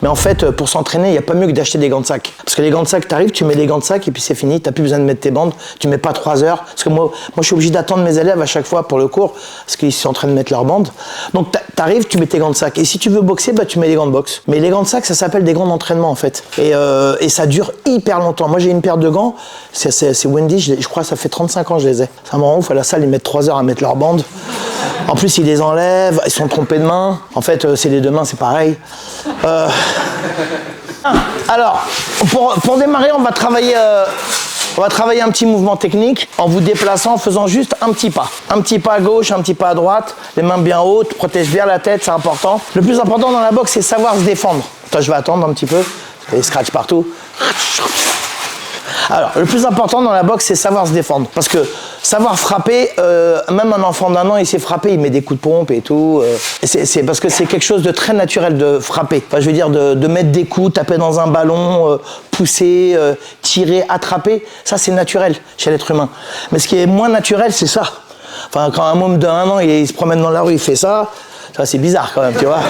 Mais en fait, pour s'entraîner, il n'y a pas mieux que d'acheter des gants de sac. Parce que les gants de sac, t'arrives, tu mets les gants de sac et puis c'est fini, t'as plus besoin de mettre tes bandes, tu mets pas 3 heures. Parce que moi je suis obligé d'attendre mes élèves à chaque fois pour le cours, parce qu'ils sont en train de mettre leurs bandes. Donc t'arrives, tu mets tes gants de sac. Et si tu veux boxer, bah tu mets les gants de boxe. Mais les gants de sac, ça s'appelle des gants d'entraînement en fait. Et ça dure hyper longtemps. Moi j'ai une paire de gants, c'est Wendy, je crois que ça fait 35 ans que je les ai. Ça me rend ouf, à la salle, ils mettent 3 heures à mettre leurs bandes. En plus, ils les enlèvent, ils sont trompés de main. En fait, c'est les deux mains, c'est pareil. Alors, pour démarrer, on va travailler un petit mouvement technique en vous déplaçant, en faisant juste un petit pas. Un petit pas à gauche, un petit pas à droite, les mains bien hautes, protège bien la tête, c'est important. Le plus important dans la boxe, c'est savoir se défendre. Toi, je vais attendre un petit peu, et scratch partout. Alors, le plus important dans la boxe, c'est savoir se défendre. Parce que savoir frapper, même un enfant d'1 an, il sait frapper, il met des coups de pompe et tout. C'est parce que c'est quelque chose de très naturel de frapper. Enfin, je veux dire, de mettre des coups, taper dans un ballon, pousser, tirer, attraper. Ça, c'est naturel chez l'être humain. Mais ce qui est moins naturel, c'est ça. Enfin, quand un môme d'1 an, il se promène dans la rue, il fait ça. Ça, c'est bizarre quand même, tu vois.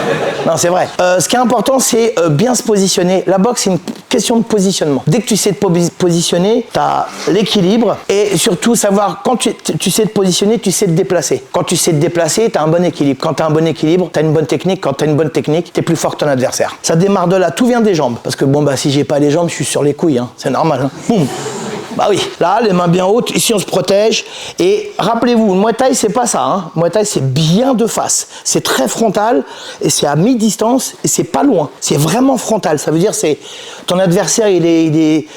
Non, c'est vrai. Ce qui est important, c'est bien se positionner. La boxe, c'est une question de positionnement. Dès que tu sais te positionner, tu as l'équilibre et surtout savoir, quand tu sais te positionner, tu sais te déplacer. Quand tu sais te déplacer, tu as un bon équilibre. Quand tu as un bon équilibre, tu as une bonne technique. Quand tu as une bonne technique, tu es plus fort que ton adversaire. Ça démarre de là, tout vient des jambes. Parce que bon, bah, si j'ai pas les jambes, je suis sur les couilles, hein. C'est normal. Hein. Boum. Bah oui, là, les mains bien hautes, ici on se protège. Et rappelez-vous, le Muay Thai, c'est pas ça. Hein. Le Muay Thai, c'est bien de face. C'est très frontal et c'est à mi-distance et c'est pas loin. C'est vraiment frontal. Ça veut dire c'est ton adversaire,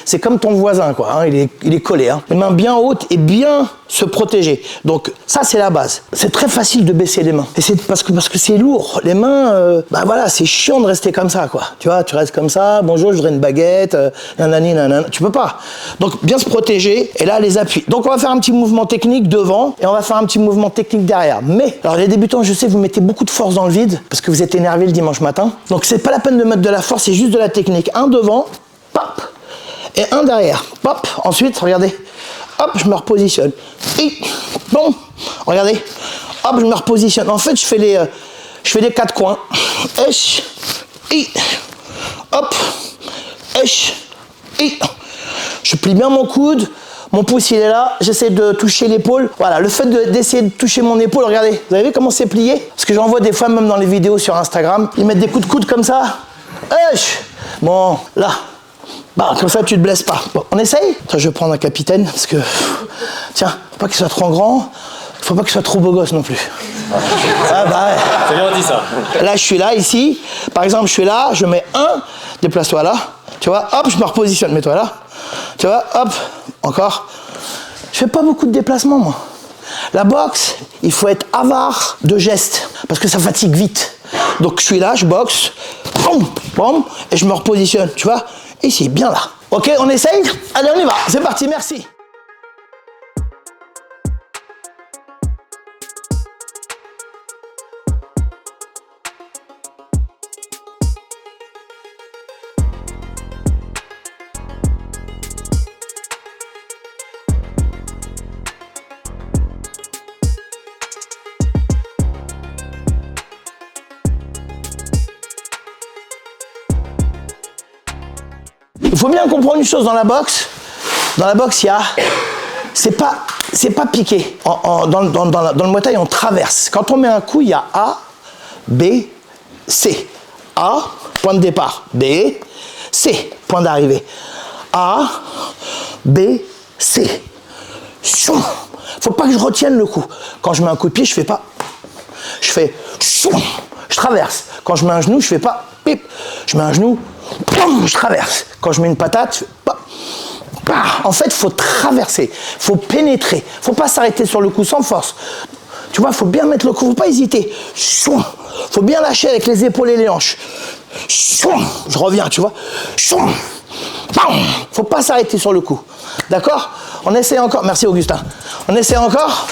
c'est comme ton voisin, quoi. Hein. Il est collé. Hein. Les mains bien hautes et bien se protéger. Donc ça, c'est la base. C'est très facile de baisser les mains. Et c'est parce que c'est lourd. Les mains, bah voilà, c'est chiant de rester comme ça, quoi. Tu vois, tu restes comme ça. Bonjour, je voudrais une baguette. Nanani, nanana. Tu peux pas. Donc bien se protéger et là les appuis. Donc on va faire un petit mouvement technique devant et on va faire un petit mouvement technique derrière. Mais alors les débutants, je sais, vous mettez beaucoup de force dans le vide parce que vous êtes énervé le dimanche matin. Donc c'est pas la peine de mettre de la force, c'est juste de la technique. Un devant, pop, et un derrière, pop. Ensuite, regardez, hop, je me repositionne. Et bon, regardez, hop, je me repositionne. En fait, je fais les 4 coins. Esh, et hop, esh, et je plie bien mon coude, mon pouce il est là, j'essaie de toucher l'épaule. Voilà, le fait d'essayer de toucher mon épaule, regardez, vous avez vu comment c'est plié? Parce que j'en vois des fois même dans les vidéos sur Instagram, ils mettent des coups de coude comme ça. Bon, là, bah, comme ça tu te blesses pas. Bon, on essaye? Attends, je vais prendre un capitaine parce que, tiens, faut pas qu'il soit trop grand, faut pas qu'il soit trop beau gosse non plus. Ah bah ouais. C'est bien dit ça. Là, je suis là, ici. Par exemple, je suis là, je mets un, déplace-toi là. Tu vois, hop, je me repositionne, mets-toi là. Tu vois, hop, encore. Je fais pas beaucoup de déplacements, moi. La boxe, il faut être avare de gestes, parce que ça fatigue vite. Donc, je suis là, je boxe, boum, boum, et je me repositionne, tu vois. Et c'est bien là. Ok, on essaye? Allez, on y va. C'est parti, merci. Il faut bien comprendre une chose dans la boxe. Dans la boxe, il y a... C'est pas piqué. Dans le Muay Thai, on traverse. Quand on met un coup, il y a A, B, C. A, point de départ. B, C, point d'arrivée. A, B, C. Faut pas que je retienne le coup. Quand je mets un coup de pied, je fais pas... Je fais... Je traverse. Quand je mets un genou, je fais pas... Pip. Je mets un genou... Je traverse. Quand je mets une patate, je fais... En fait, il faut traverser, il faut pénétrer, il ne faut pas s'arrêter sur le coup sans force. Tu vois, il faut bien mettre le coup, il ne faut pas hésiter. Il faut bien lâcher avec les épaules et les hanches. Je reviens, tu vois. Il ne faut pas s'arrêter sur le coup. D'accord? On essaie encore. Merci Augustin. On essaie encore.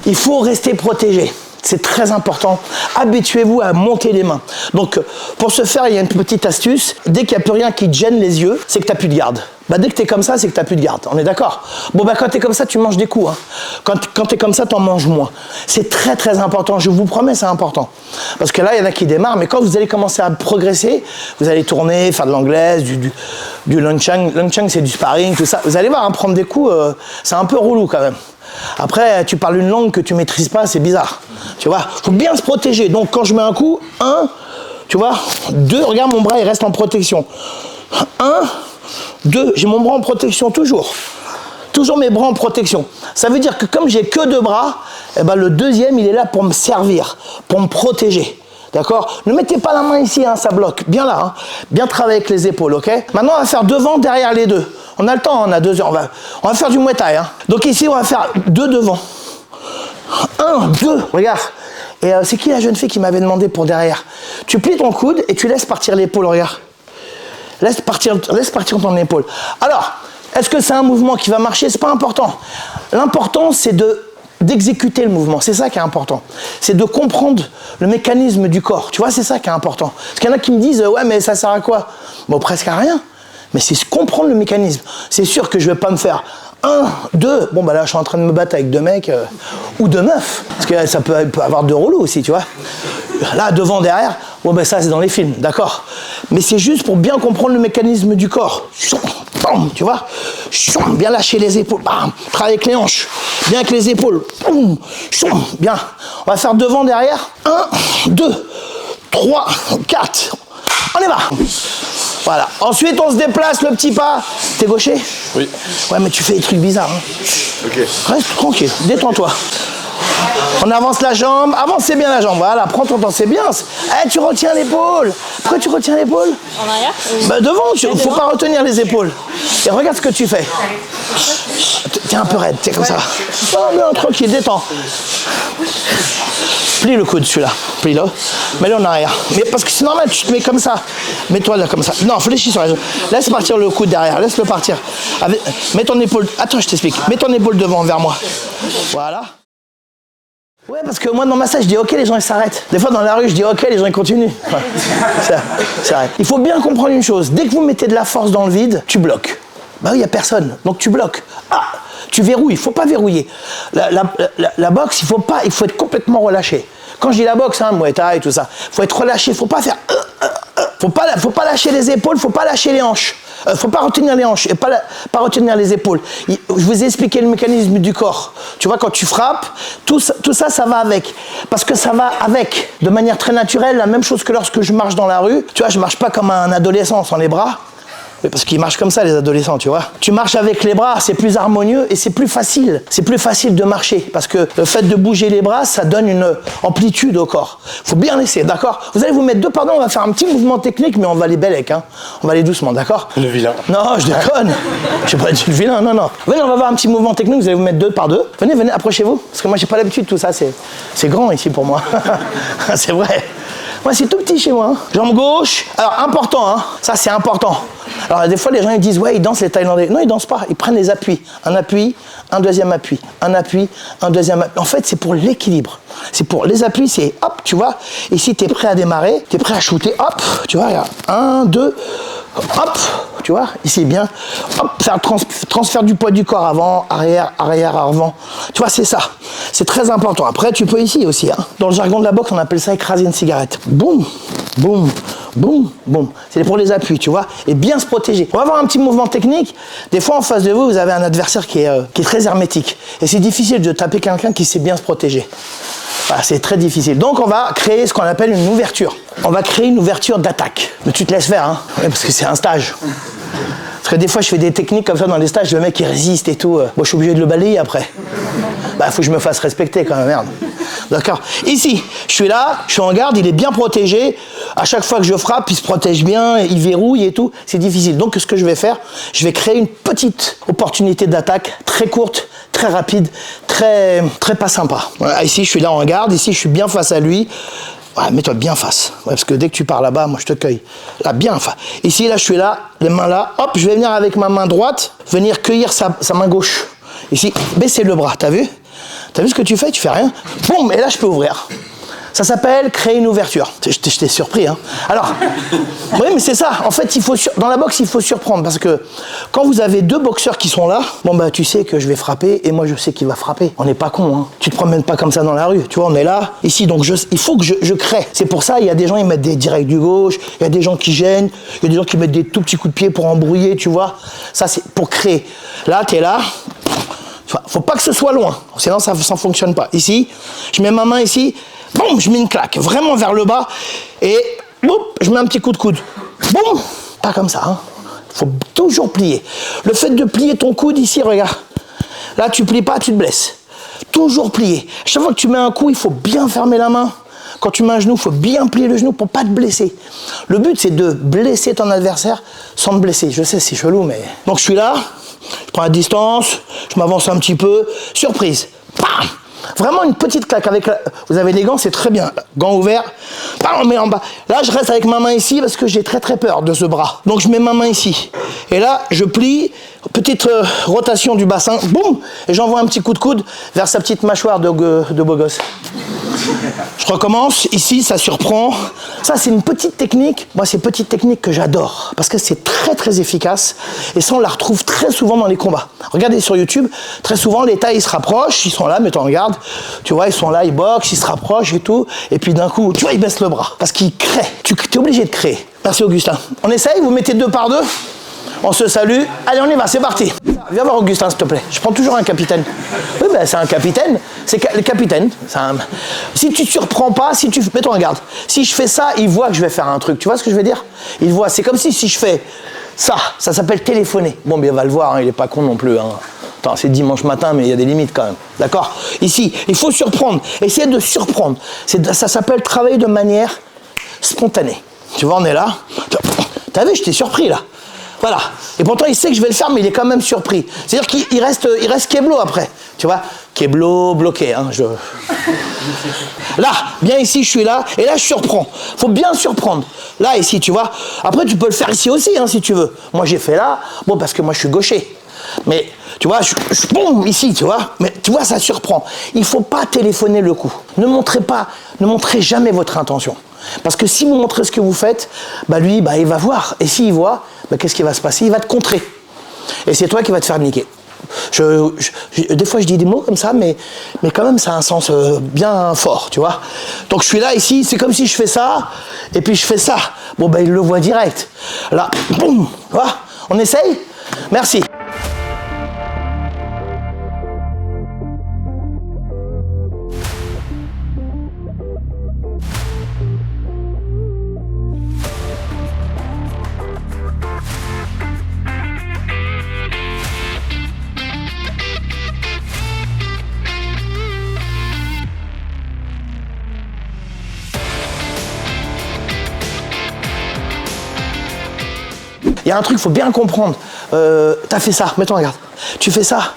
Il faut rester protégé. C'est très important. Habituez-vous à monter les mains. Donc, pour ce faire, il y a une petite astuce. Dès qu'il n'y a plus rien qui te gêne les yeux, c'est que tu n'as plus de garde. Bah, dès que tu es comme ça, c'est que tu n'as plus de garde. On est d'accord? Bon, bah, quand tu es comme ça, tu manges des coups. Hein. Quand tu es comme ça, tu en manges moins. C'est très, très important. Je vous promets, c'est important. Parce que là, il y en a qui démarrent, mais quand vous allez commencer à progresser, vous allez tourner, faire de l'anglaise, du lunchang. Lunchang, c'est du sparring, tout ça. Vous allez voir, hein, prendre des coups, c'est un peu relou quand même. Après, tu parles une langue que tu maîtrises pas, c'est bizarre. Tu vois, faut bien se protéger. Donc, quand je mets un coup, 1, tu vois, 2, regarde mon bras, il reste en protection. 1, 2, j'ai mon bras en protection toujours. Toujours mes bras en protection. Ça veut dire que comme j'ai que 2 bras, eh ben, le deuxième, il est là pour me servir, pour me protéger. D'accord? Ne mettez pas la main ici, hein, ça bloque. Bien là, hein. Bien travailler avec les épaules, ok? Maintenant, on va faire devant, derrière les deux. On a le temps, on a 2 heures. On va faire du Muay Thai. Hein. Donc ici, on va faire 2 devant. 1, 2, regarde. Et c'est qui la jeune fille qui m'avait demandé pour derrière? Tu plies ton coude et tu laisses partir l'épaule, regarde. Laisse partir ton épaule. Alors, est-ce que c'est un mouvement qui va marcher? C'est pas important. L'important, c'est d'exécuter le mouvement, c'est ça qui est important. C'est de comprendre le mécanisme du corps. Tu vois, c'est ça qui est important. Parce qu'il y en a qui me disent, ouais, mais ça sert à quoi? Bon, presque à rien. Mais c'est comprendre le mécanisme. C'est sûr que je vais pas me faire 1, 2. Bon, bah là, je suis en train de me battre avec 2 mecs ou 2 meufs. Parce que ça peut avoir 2 relous aussi, tu vois. Là, devant, derrière, bon, ben ça, c'est dans les films, d'accord. Mais c'est juste pour bien comprendre le mécanisme du corps. Tu vois, bien lâcher les épaules, travailler avec les hanches, bien avec les épaules, bien. On va faire devant, derrière, 1, 2, 3, 4, on y va. Voilà, ensuite on se déplace, le petit pas. T'es gaucher? Oui. Ouais, mais tu fais des trucs bizarres. Hein. Ok. Reste tranquille, détends-toi. On avance la jambe, avancez bien la jambe, voilà, prends ton temps, c'est bien. Eh, tu retiens l'épaule. Pourquoi tu retiens l'épaule? En arrière? Bah devant, faut pas retenir les épaules. Et regarde ce que tu fais. Tiens un peu raide, tiens comme ça. Oh, bien, tranquille, détends. Plie le coude celui-là, plie-le. Mets-le en arrière. Mais parce que c'est normal, tu te mets comme ça. Mets-toi là comme ça. Non, fléchis sur la jambe. Laisse partir le coude derrière, laisse-le partir. Mets ton épaule. Attends, je t'explique. Mets ton épaule devant vers moi. Voilà. Ouais, parce que moi dans ma salle, je dis ok, les gens ils s'arrêtent. Des fois dans la rue, je dis ok, les gens ils continuent. Ouais, c'est vrai. Il faut bien comprendre une chose. Dès que vous mettez de la force dans le vide, tu bloques. Bah oui, il n'y a personne. Donc tu bloques. Ah, tu verrouilles. Il ne faut pas verrouiller. La boxe, il faut être complètement relâché. Quand je dis la boxe, hein, Muay Thai et tout ça, il faut être relâché. Il ne faut pas faire. Faut pas lâcher les épaules, il ne faut pas lâcher les hanches. Faut pas retenir les hanches et pas retenir les épaules. Je vous ai expliqué le mécanisme du corps. Tu vois, quand tu frappes, tout ça, ça va avec. Parce que ça va avec, de manière très naturelle, la même chose que lorsque je marche dans la rue. Tu vois, je marche pas comme un adolescent sans les bras. Oui, parce qu'ils marchent comme ça, les adolescents, tu vois. Tu marches avec les bras, c'est plus harmonieux et c'est plus facile. C'est plus facile de marcher parce que le fait de bouger les bras, ça donne une amplitude au corps. Faut bien laisser, d'accord? Vous allez vous mettre 2 par 2, on va faire un petit mouvement technique, mais on va aller bellec, hein. On va aller doucement, d'accord? Le vilain. Non, je déconne. Je n'ai pas dit le vilain, non, non. Venez, on va voir un petit mouvement technique, vous allez vous mettre 2 par 2. Venez, approchez-vous. Parce que moi, j'ai pas l'habitude de tout ça, c'est grand ici pour moi. C'est vrai. Moi, c'est tout petit chez moi. Hein. Jambe gauche. Alors, important, hein. Ça, c'est important. Alors, des fois, les gens ils disent, ouais, ils dansent les Thaïlandais. Non, ils dansent pas. Ils prennent les appuis. Un appui, un deuxième appui. Un appui, un deuxième appui. En fait, c'est pour l'équilibre. C'est pour les appuis, c'est hop, tu vois. Et si tu es prêt à démarrer, tu es prêt à shooter, hop, tu vois, regarde. 1, 2, hop, tu vois, ici, bien. Hop, faire transfert du poids du corps avant, arrière, avant. Tu vois, c'est ça. C'est très important. Après, tu peux ici aussi. Hein. Dans le jargon de la boxe, on appelle ça écraser une cigarette. Boum, boum, boum, boum. C'est pour les appuis, tu vois. Et bien se protéger. On va avoir un petit mouvement technique. Des fois, en face de vous, vous avez un adversaire qui est très hermétique. Et c'est difficile de taper quelqu'un qui sait bien se protéger. Voilà, c'est très difficile. Donc, on va créer ce qu'on appelle une ouverture. On va créer une ouverture d'attaque. Mais tu te laisses faire, hein, parce que c'est un stage. Parce que des fois, je fais des techniques comme ça dans les stages, le mec, il résiste et tout. Moi, je suis obligé de le balayer après. Bah, faut que je me fasse respecter quand même, merde. D'accord. Ici, je suis là, je suis en garde, il est bien protégé. À chaque fois que je frappe, il se protège bien, il verrouille et tout. C'est difficile. Donc, ce que je vais faire, je vais créer une petite opportunité d'attaque, très courte, très rapide, très pas sympa. Voilà, ici, je suis là en garde. Ici, je suis bien face à lui. Ouais, mets-toi bien face. Ouais, parce que dès que tu pars là-bas, moi, je te cueille. Là, bien face. Ici, là, je suis là, les mains là. Hop, je vais venir avec ma main droite, venir cueillir sa main gauche. Ici, baisser le bras, t'as vu? T'as vu ce que tu fais? Tu fais rien. Boum, et là, je peux ouvrir. Ça s'appelle créer une ouverture. Je t'ai surpris, hein. Alors, oui, mais c'est ça. En fait, dans la boxe, il faut surprendre. Parce que quand vous avez deux boxeurs qui sont là, bon, bah, tu sais que je vais frapper et moi, je sais qu'il va frapper. On n'est pas con, hein. Tu te promènes pas comme ça dans la rue. Tu vois, on est là, ici. Donc, il faut que je crée. C'est pour ça, il y a des gens, ils mettent des directs du gauche. Il y a des gens qui gênent. Il y a des gens qui mettent des tout petits coups de pied pour embrouiller, tu vois. Ça, c'est pour créer. Là, t'es là. Faut pas que ce soit loin. Sinon, ça ne fonctionne pas. Ici, je mets ma main ici. Boum, je mets une claque, vraiment vers le bas, et boum, je mets un petit coup de coude. Boum, pas comme ça, hein. Faut toujours plier. Le fait de plier ton coude ici, regarde. Là, tu plies pas, tu te blesses. Toujours plier. Chaque fois que tu mets un coup, il faut bien fermer la main. Quand tu mets un genou, il faut bien plier le genou pour pas te blesser. Le but, c'est de blesser ton adversaire sans te blesser. Je sais, c'est chelou, mais... Donc, je suis là, je prends la distance, je m'avance un petit peu. Surprise. Bam! Vraiment une petite claque avec vous avez des gants, c'est très bien. Gants ouverts, on met en bas. Là, je reste avec ma main ici parce que j'ai très peur de ce bras. Donc, je mets ma main ici. Et là, je plie, petite rotation du bassin, boum, et j'envoie un petit coup de coude vers sa petite mâchoire de beau gosse. Je recommence, ici, ça surprend. Ça, c'est une petite technique. Moi, c'est une petite technique que j'adore parce que c'est très efficace. Et ça, on la retrouve très souvent dans les combats. Regardez sur YouTube, très souvent, les tailles, ils se rapprochent, ils sont là, mettons en garde. Tu vois, ils sont là, ils boxent, ils se rapprochent et tout. Et puis d'un coup, tu vois, ils baissent le bras parce qu'ils créent. Tu es obligé de créer. Merci, Augustin. On essaye, vous mettez 2 par 2. On se salue. Allez, on y va, c'est parti. Viens voir Augustin, s'il te plaît. Je prends toujours un capitaine. Oui, ben c'est un capitaine. C'est le capitaine. Si tu surprends pas, mets-toi en garde. Si je fais ça, il voit que je vais faire un truc. Tu vois ce que je veux dire? Il voit. C'est comme si je fais ça s'appelle téléphoner. Bon, bien, il va le voir, hein, il est pas con non plus. Hein. Attends, c'est dimanche matin, mais il y a des limites quand même. D'accord? Ici, il faut surprendre. Essayez de surprendre. Ça s'appelle travailler de manière spontanée. Tu vois, on est là. T'as vu, je t'ai surpris là. Voilà. Et pourtant, il sait que je vais le faire, mais il est quand même surpris. C'est-à-dire qu'il reste Keblo après. Tu vois, Keblo bloqué. Hein, Là, bien ici, je suis là, et là, je surprends. Faut bien surprendre. Là, ici, tu vois. Après, tu peux le faire ici aussi, hein, si tu veux. Moi, j'ai fait là, bon, parce que moi, je suis gaucher. Mais, tu vois, je boum, ici, tu vois. Mais, tu vois, ça surprend. Il ne faut pas téléphoner le coup. Ne montrez jamais votre intention. Parce que si vous montrez ce que vous faites, bah lui, bah, il va voir. Et s'il voit, bah, qu'est-ce qui va se passer? Il va te contrer. Et c'est toi qui vas te faire niquer. Des fois, je dis des mots comme ça, mais quand même, ça a un sens bien fort, tu vois. Donc, je suis là, ici, c'est comme si je fais ça, et puis je fais ça. Bon, ben, il le voit direct. Là, boum, tu vois. On essaye? Merci. Il y a un truc, il faut bien comprendre. T'as fait ça, mets-toi en garde. Tu fais ça.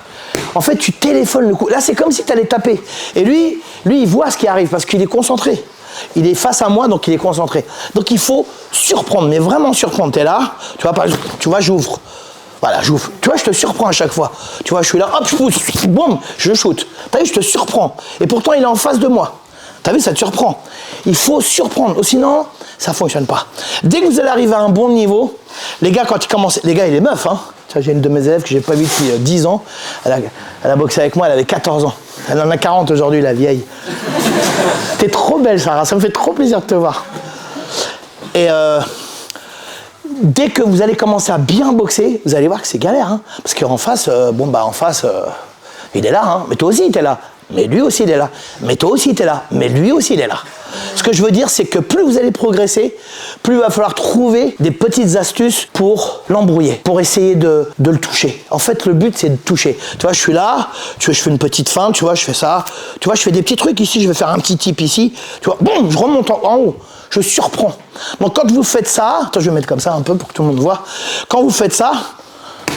En fait, tu téléphones le coup. Là, c'est comme si tu allais taper. Et lui, il voit ce qui arrive parce qu'il est concentré. Il est face à moi, donc il est concentré. Donc il faut surprendre, mais vraiment surprendre. T'es là, tu vois, j'ouvre. Voilà, j'ouvre. Tu vois, je te surprends à chaque fois. Tu vois, je suis là, hop, je pousse, boum, je shoot. T'as vu, je te surprends. Et pourtant, il est en face de moi. T'as vu, ça te surprend. Il faut surprendre, sinon, ça ne fonctionne pas. Dès que vous allez arriver à un bon niveau, les gars, quand ils commencent, les gars et les meufs, hein, j'ai une de mes élèves que je n'ai pas vue depuis 10 ans, elle a boxé avec moi, elle avait 14 ans. Elle en a 40 aujourd'hui, la vieille. T'es trop belle, Sarah, ça me fait trop plaisir de te voir. Et dès que vous allez commencer à bien boxer, vous allez voir que c'est galère, hein, parce qu'en face, il est là, hein, mais toi aussi, t'es là. Mais lui aussi, il est là. Mais toi aussi, tu es là. Mais lui aussi, il est là. Ce que je veux dire, c'est que plus vous allez progresser, plus il va falloir trouver des petites astuces pour l'embrouiller, pour essayer de le toucher. En fait, le but, c'est de toucher. Tu vois, je suis là, tu vois, je fais une petite feinte, tu vois, je fais ça. Tu vois, je fais des petits trucs ici, je vais faire un petit type ici. Tu vois, boum, je remonte en haut. Je surprends. Donc, quand vous faites ça, attends, je vais mettre comme ça un peu pour que tout le monde voit. Quand vous faites ça,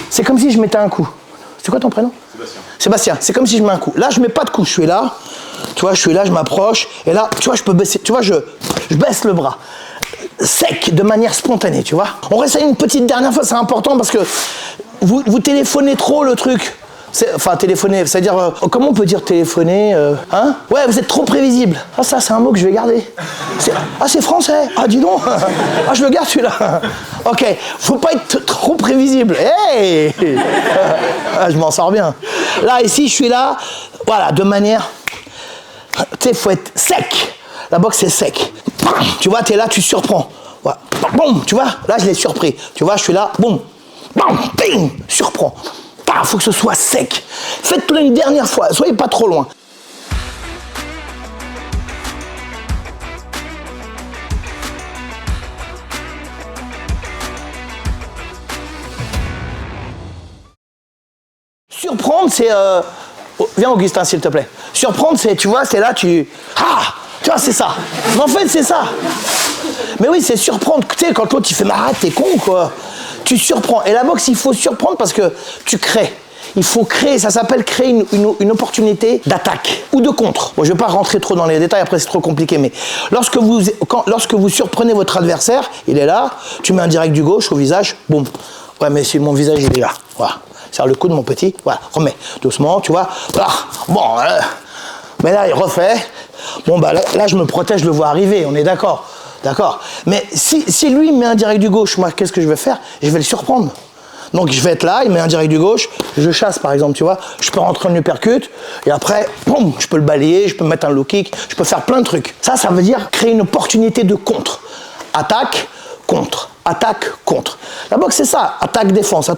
c'est comme si je mettais un coup. C'est quoi ton prénom ? Sébastien, c'est comme si je mets un coup. Là, je mets pas de coup, je suis là. Tu vois, je suis là, je m'approche. Et là, tu vois, je peux baisser. Tu vois, je baisse le bras. Sec, de manière spontanée, tu vois. On réessaye une petite dernière fois, c'est important parce que vous téléphonez trop le truc. Enfin, téléphoner, c'est-à-dire, comment on peut dire téléphoner hein? Ouais, vous êtes trop prévisible. Ah, ça, c'est un mot que je vais garder. Ah, c'est français. Ah, dis donc. Ah, je le garde celui-là. Ok, faut pas être trop prévisible. Hey ah, je m'en sors bien. Là, ici, je suis là, voilà, de manière... Tu sais, faut être sec. La boxe, c'est sec. Tu vois, t'es là, tu surprends. Voilà. Boum, tu vois, là, je l'ai surpris. Tu vois, je suis là, boum. Bam, bing, surprends. Il faut que ce soit sec. Faites-le une dernière fois, soyez pas trop loin. Surprendre, c'est... Viens, Augustin, s'il te plaît. Surprendre, c'est, tu vois, c'est là, tu... Ah, tu vois, c'est ça. Mais en fait, c'est ça. Mais oui, c'est surprendre. Tu sais, quand l'autre, il fait marre, t'es con, quoi. Tu surprends. Et la boxe, il faut surprendre parce que tu crées. Il faut créer, ça s'appelle créer une opportunité d'attaque ou de contre. Bon, je ne vais pas rentrer trop dans les détails, après c'est trop compliqué, mais lorsque vous surprenez votre adversaire, il est là, tu mets un direct du gauche au visage, boum. Ouais, mais si mon visage, il est là. Voilà. Serre le coude, mon petit. Voilà, remets. Doucement, tu vois. Voilà. Bon, mais là, il refait. Bon, bah là, je me protège, je le vois arriver, on est d'accord. D'accord. Mais si lui met un direct du gauche, moi, qu'est-ce que je vais faire? Je vais le surprendre. Donc je vais être là, il met un direct du gauche, je chasse par exemple, tu vois, je peux rentrer en uppercut, et après, boum, je peux le balayer, je peux mettre un low kick, je peux faire plein de trucs. Ça veut dire créer une opportunité de contre. Attaque, contre. Attaque, contre. La boxe, c'est ça, attaque, défense,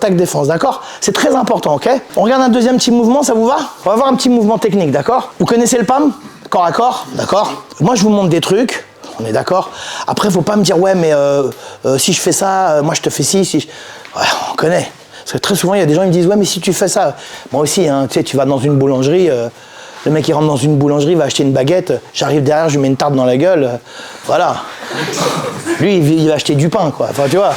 d'accord? C'est très important, ok? On regarde un deuxième petit mouvement, ça vous va? On va voir un petit mouvement technique, d'accord? Vous connaissez le PAM? Corps à corps, d'accord? Moi, je vous montre des trucs. On est d'accord? Après, faut pas me dire, ouais, mais si je fais ça, moi je te fais ci, si je... Ouais, on connaît. Parce que très souvent, il y a des gens qui me disent, ouais, mais si tu fais ça... Moi aussi, hein, tu sais, tu vas dans une boulangerie, le mec, il rentre dans une boulangerie, va acheter une baguette, j'arrive derrière, je lui mets une tarte dans la gueule, voilà. Lui, il va acheter du pain, quoi. Enfin, tu vois.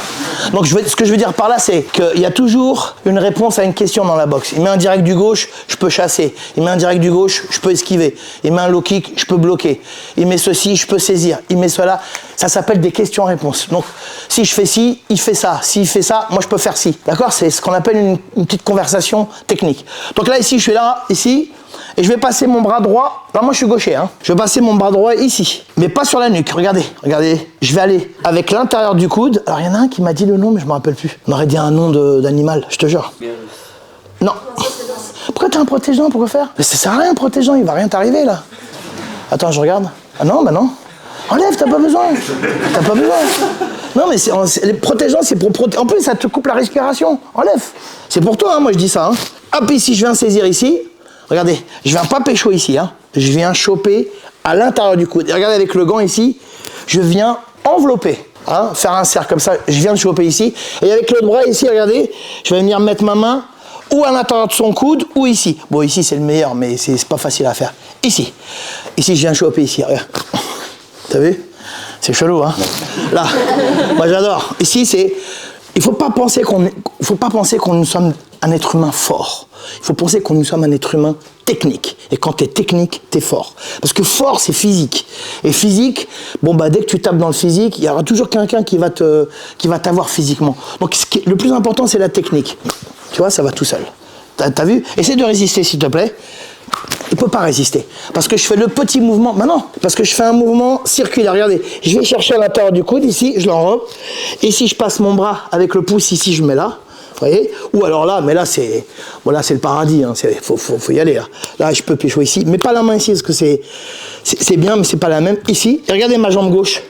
Donc, ce que je veux dire par là, c'est qu'il y a toujours une réponse à une question dans la boxe. Il met un direct du gauche, je peux chasser. Il met un direct du gauche, je peux esquiver. Il met un low kick, je peux bloquer. Il met ceci, je peux saisir. Il met cela. Ça s'appelle des questions-réponses. Donc, si je fais ci, il fait ça. S'il fait ça, moi, je peux faire ci. D'accord? C'est ce qu'on appelle une petite conversation technique. Donc là, ici, je suis là, ici. Et je vais passer mon bras droit, alors moi je suis gaucher, hein. Je vais passer mon bras droit ici, mais pas sur la nuque, regardez, regardez. Je vais aller avec l'intérieur du coude, alors il y en a un qui m'a dit le nom mais je me rappelle plus. On aurait dit un nom d'animal, je te jure. Non. Pourquoi t'as un protège-dents, pourquoi faire? Mais ça sert à rien un protège-dents, il va rien t'arriver là. Attends, je regarde. Ah non, bah non. Enlève, t'as pas besoin. T'as pas besoin. Non mais les protège-dents c'est pour protéger, en plus ça te coupe la respiration, enlève. C'est pour toi, hein, moi je dis ça. Hein. Hop ici, je viens saisir ici. Regardez, je viens pas pécho ici, hein. Je viens choper à l'intérieur du coude. Et regardez avec le gant ici, je viens envelopper, hein, faire un cercle comme ça, je viens de choper ici. Et avec l'autre bras ici, regardez, je vais venir mettre ma main ou à l'intérieur de son coude ou ici. Bon, ici c'est le meilleur, mais c'est pas facile à faire. Ici, ici je viens choper ici, regarde. T'as vu? C'est chelou, hein. Là, moi j'adore. Ici c'est, il faut pas penser qu'on nous sommes un être humain fort. Il faut penser qu'on nous sommes un être humain technique. Et quand t'es technique, t'es fort. Parce que fort, c'est physique. Et physique, bon bah dès que tu tapes dans le physique, il y aura toujours quelqu'un qui va t'avoir physiquement. Donc le plus important, c'est la technique. Tu vois, ça va tout seul. T'as vu? Essaie de résister, s'il te plaît. Il ne peut pas résister. Parce que je fais le petit mouvement. Ben non, parce que je fais un mouvement circulaire. Regardez, je vais chercher à l'intérieur du coude, ici, je l'enrobe. Et si je passe mon bras avec le pouce ici, je mets là. Vous voyez? Ou alors là, mais là c'est le paradis, hein. Faut y aller là. Là je peux pécho ici, mais pas la main ici parce que c'est bien, mais c'est pas la même. Ici, et regardez ma jambe gauche.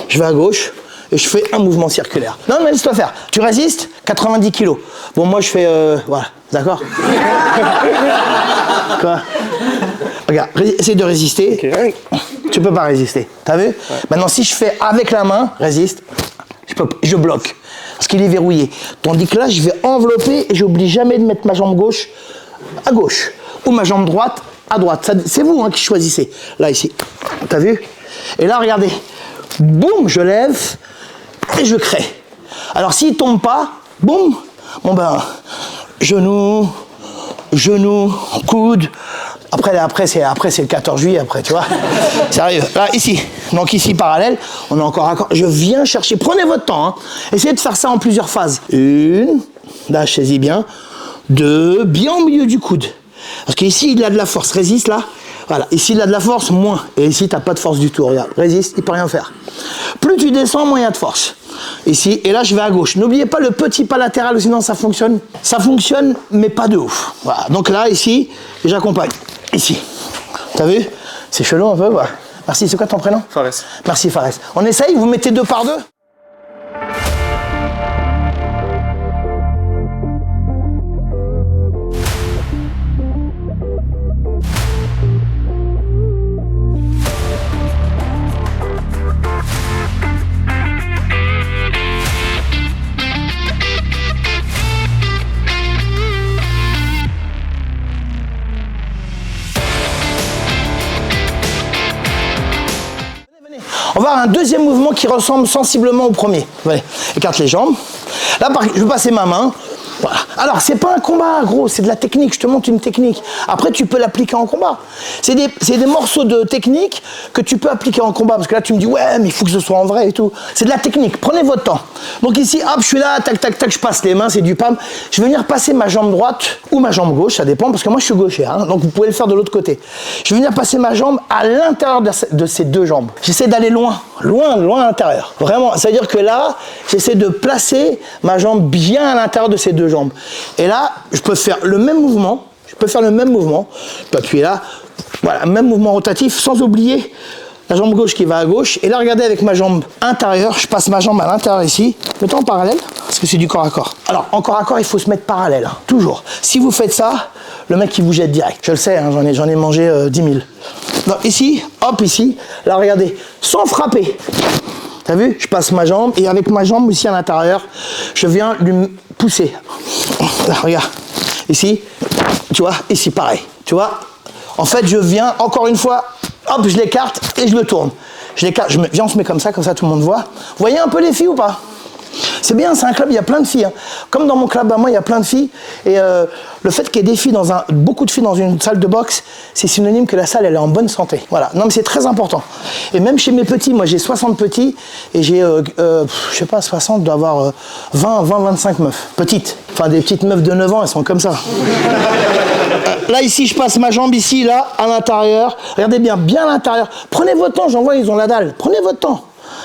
Je vais à gauche et je fais un mouvement circulaire. Non mais laisse-toi faire. Tu résistes, 90 kilos. Bon moi je fais voilà, d'accord. Quoi? Regarde, essaye de résister. Okay. Tu peux pas résister. T'as vu? Ouais. Maintenant si je fais avec la main, résiste. Je bloque. Parce qu'il est verrouillé. Tandis que là, je vais envelopper et j'oublie jamais de mettre ma jambe gauche à gauche. Ou ma jambe droite à droite. C'est vous hein, qui choisissez. Là, ici. T'as vu? Et là, regardez. Boum, je lève et je crée. Alors, s'il ne tombe pas, boum, bon ben, genou, coude. Après c'est le 14 juillet, après, tu vois. Ça arrive. Là, ici. Donc ici, parallèle, on est encore à... Je viens chercher. Prenez votre temps. Hein. Essayez de faire ça en plusieurs phases. Une. Là, saisis bien. 2, bien au milieu du coude. Parce qu'ici, il a de la force, résiste là. Voilà, ici, il a de la force, moins. Et ici, tu n'as pas de force du tout, regarde, résiste, il ne peut rien faire. Plus tu descends, moins il y a de force. Ici, et là, je vais à gauche. N'oubliez pas le petit pas latéral, sinon ça fonctionne. Ça fonctionne, mais pas de ouf. Voilà, donc là, ici, j'accompagne. Ici. T'as vu? C'est chelou un peu, voilà. Merci, c'est quoi ton prénom? Fares. Merci Fares. On essaye, vous mettez 2 par 2? On va avoir un deuxième mouvement qui ressemble sensiblement au premier. Allez, écarte les jambes. Là, je vais passer ma main. Voilà. Alors, c'est pas un combat, gros, c'est de la technique. Je te montre une technique. Après, tu peux l'appliquer en combat. C'est des morceaux de technique que tu peux appliquer en combat. Parce que là, tu me dis, ouais, mais il faut que ce soit en vrai et tout. C'est de la technique. Prenez votre temps. Donc ici, hop, je suis là, tac, tac, tac, je passe les mains, c'est du PAM. Je vais venir passer ma jambe droite ou ma jambe gauche, ça dépend, parce que moi, je suis gaucher. Hein, donc, vous pouvez le faire de l'autre côté. Je vais venir passer ma jambe à l'intérieur de ces 2 jambes. J'essaie d'aller loin, loin, loin à l'intérieur. Vraiment, c'est-à-dire que là, j'essaie de placer ma jambe bien à l'intérieur de ces 2 jambes. Et là, je peux faire le même mouvement. Je peux appuyer là. Voilà, même mouvement rotatif, sans oublier la jambe gauche qui va à gauche. Et là, regardez, avec ma jambe intérieure, je passe ma jambe à l'intérieur ici. Mettons en parallèle, parce que c'est du corps à corps. Alors, en corps à corps, il faut se mettre parallèle, hein, toujours. Si vous faites ça, le mec, il vous jette direct. Je le sais, hein, j'en ai mangé 10 000. Donc ici, hop, ici. Là, regardez, sans frapper. T'as vu? Je passe ma jambe et avec ma jambe ici à l'intérieur, je viens lui pousser. Là, regarde. Ici, tu vois, ici, pareil. Tu vois? En fait, je viens, encore une fois, hop, je l'écarte et je le tourne. Je l'écarte, viens, on se met comme ça tout le monde voit. Vous voyez un peu les filles ou pas? C'est bien, c'est un club, il y a plein de filles. Hein. Comme dans mon club à moi, il y a plein de filles. Et le fait qu'il y ait des filles beaucoup de filles dans une salle de boxe, c'est synonyme que la salle, elle est en bonne santé. Voilà. Non, mais c'est très important. Et même chez mes petits, moi j'ai 60 petits et j'ai, je sais pas, 60, doit avoir 25 meufs. Petites. Enfin, des petites meufs de 9 ans, elles sont comme ça. Là, ici, je passe ma jambe ici, là, à l'intérieur. Regardez bien, bien à l'intérieur. Prenez votre temps, j'en vois, ils ont la dalle. Prenez votre temps.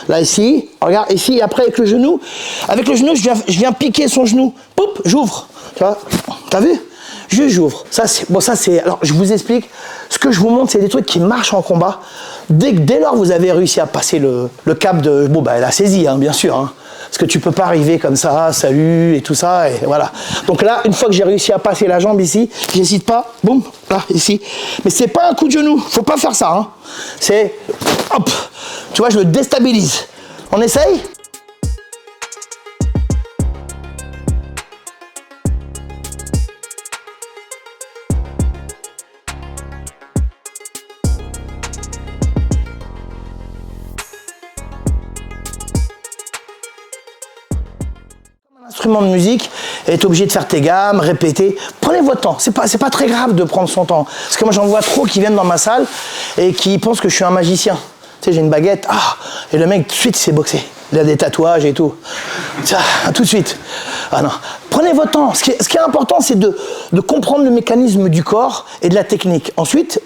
Là, ici, regarde, ici, et après, avec le genou, je viens piquer son genou. Poup, j'ouvre. Tu vois, t'as vu? J'ouvre. Ça, c'est. Alors, je vous explique. Ce que je vous montre, c'est des trucs qui marchent en combat. Dès lors, vous avez réussi à passer le cap de. Bon, bah, la saisie, hein, bien sûr. Hein. Parce que tu peux pas arriver comme ça, salut, et tout ça, et voilà. Donc là, une fois que j'ai réussi à passer la jambe ici, j'hésite pas, boum, là, ici. Mais c'est pas un coup de genou, faut pas faire ça, hein. C'est, hop, tu vois, je le déstabilise. On essaye ? Instrument de musique, et est obligé de faire tes gammes, répéter. Prenez votre temps. C'est pas très grave de prendre son temps. Parce que moi j'en vois trop qui viennent dans ma salle et qui pensent que je suis un magicien. Tu sais, j'ai une baguette, et le mec tout de suite il sait boxer. Il a des tatouages et tout. Ça, tout de suite. Ah non. Prenez votre temps. Ce qui est important, c'est de comprendre le mécanisme du corps et de la technique. Ensuite,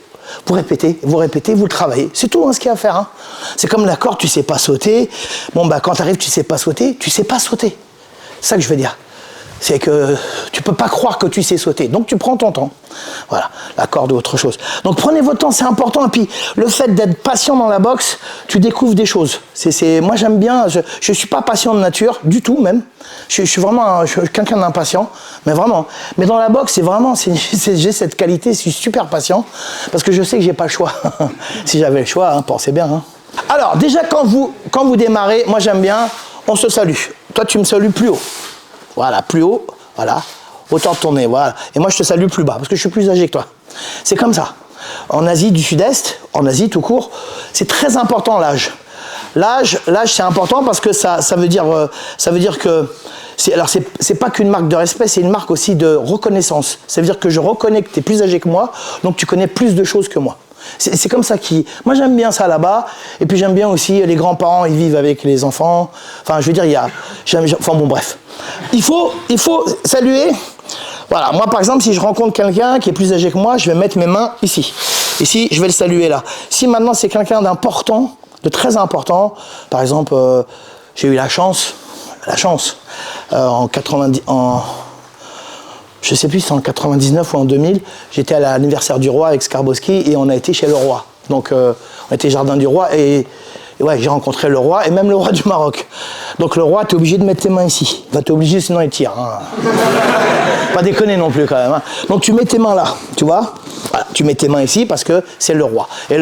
vous répétez, vous le travaillez. C'est tout, hein, ce qu'il y a à faire. Hein. C'est comme la corde, tu sais pas sauter. Bon, bah, quand tu arrives, tu sais pas sauter. C'est ça que je veux dire. C'est que tu peux pas croire que tu sais sauter. Donc tu prends ton temps. Voilà, la corde ou autre chose. Donc prenez votre temps, c'est important. Et puis le fait d'être patient dans la boxe, tu découvres des choses. Moi j'aime bien, je suis pas patient de nature, du tout même. Je suis vraiment quelqu'un d'impatient, mais vraiment. Mais dans la boxe, j'ai cette qualité, je suis super patient, parce que je sais que j'ai pas le choix. Si j'avais le choix, hein, pensez bien. Hein. Alors déjà quand vous démarrez, moi j'aime bien, on se salue. Toi, tu me salues plus haut. Voilà, plus haut, voilà. Autant de tourner, voilà. Et moi, je te salue plus bas, parce que je suis plus âgé que toi. C'est comme ça. En Asie du Sud-Est, en Asie tout court, c'est très important l'âge. L'âge, c'est important parce que ça veut dire que... c'est pas qu'une marque de respect, c'est une marque aussi de reconnaissance. Ça veut dire que je reconnais que tu es plus âgé que moi, donc tu connais plus de choses que moi. C'est comme ça moi j'aime bien ça là-bas, et puis j'aime bien aussi les grands-parents, ils vivent avec les enfants. Enfin, je veux dire, enfin bon, bref. Il faut saluer. Voilà, moi par exemple, si je rencontre quelqu'un qui est plus âgé que moi, je vais mettre mes mains ici. Ici, je vais le saluer là. Si maintenant c'est quelqu'un d'important, de très important, par exemple, j'ai eu la chance, en 90, je sais plus si c'est en 99 ou en 2000, j'étais à l'anniversaire du roi avec Skarbowski et on a été chez le roi. Donc on était jardin du roi et ouais, j'ai rencontré le roi et même le roi du Maroc. Donc le roi, t'es obligé de mettre tes mains ici. T'es obligé, sinon il tire. Hein. Pas déconner non plus quand même. Hein. Donc tu mets tes mains là, tu vois. Voilà, tu mets tes mains ici parce que c'est le roi. Et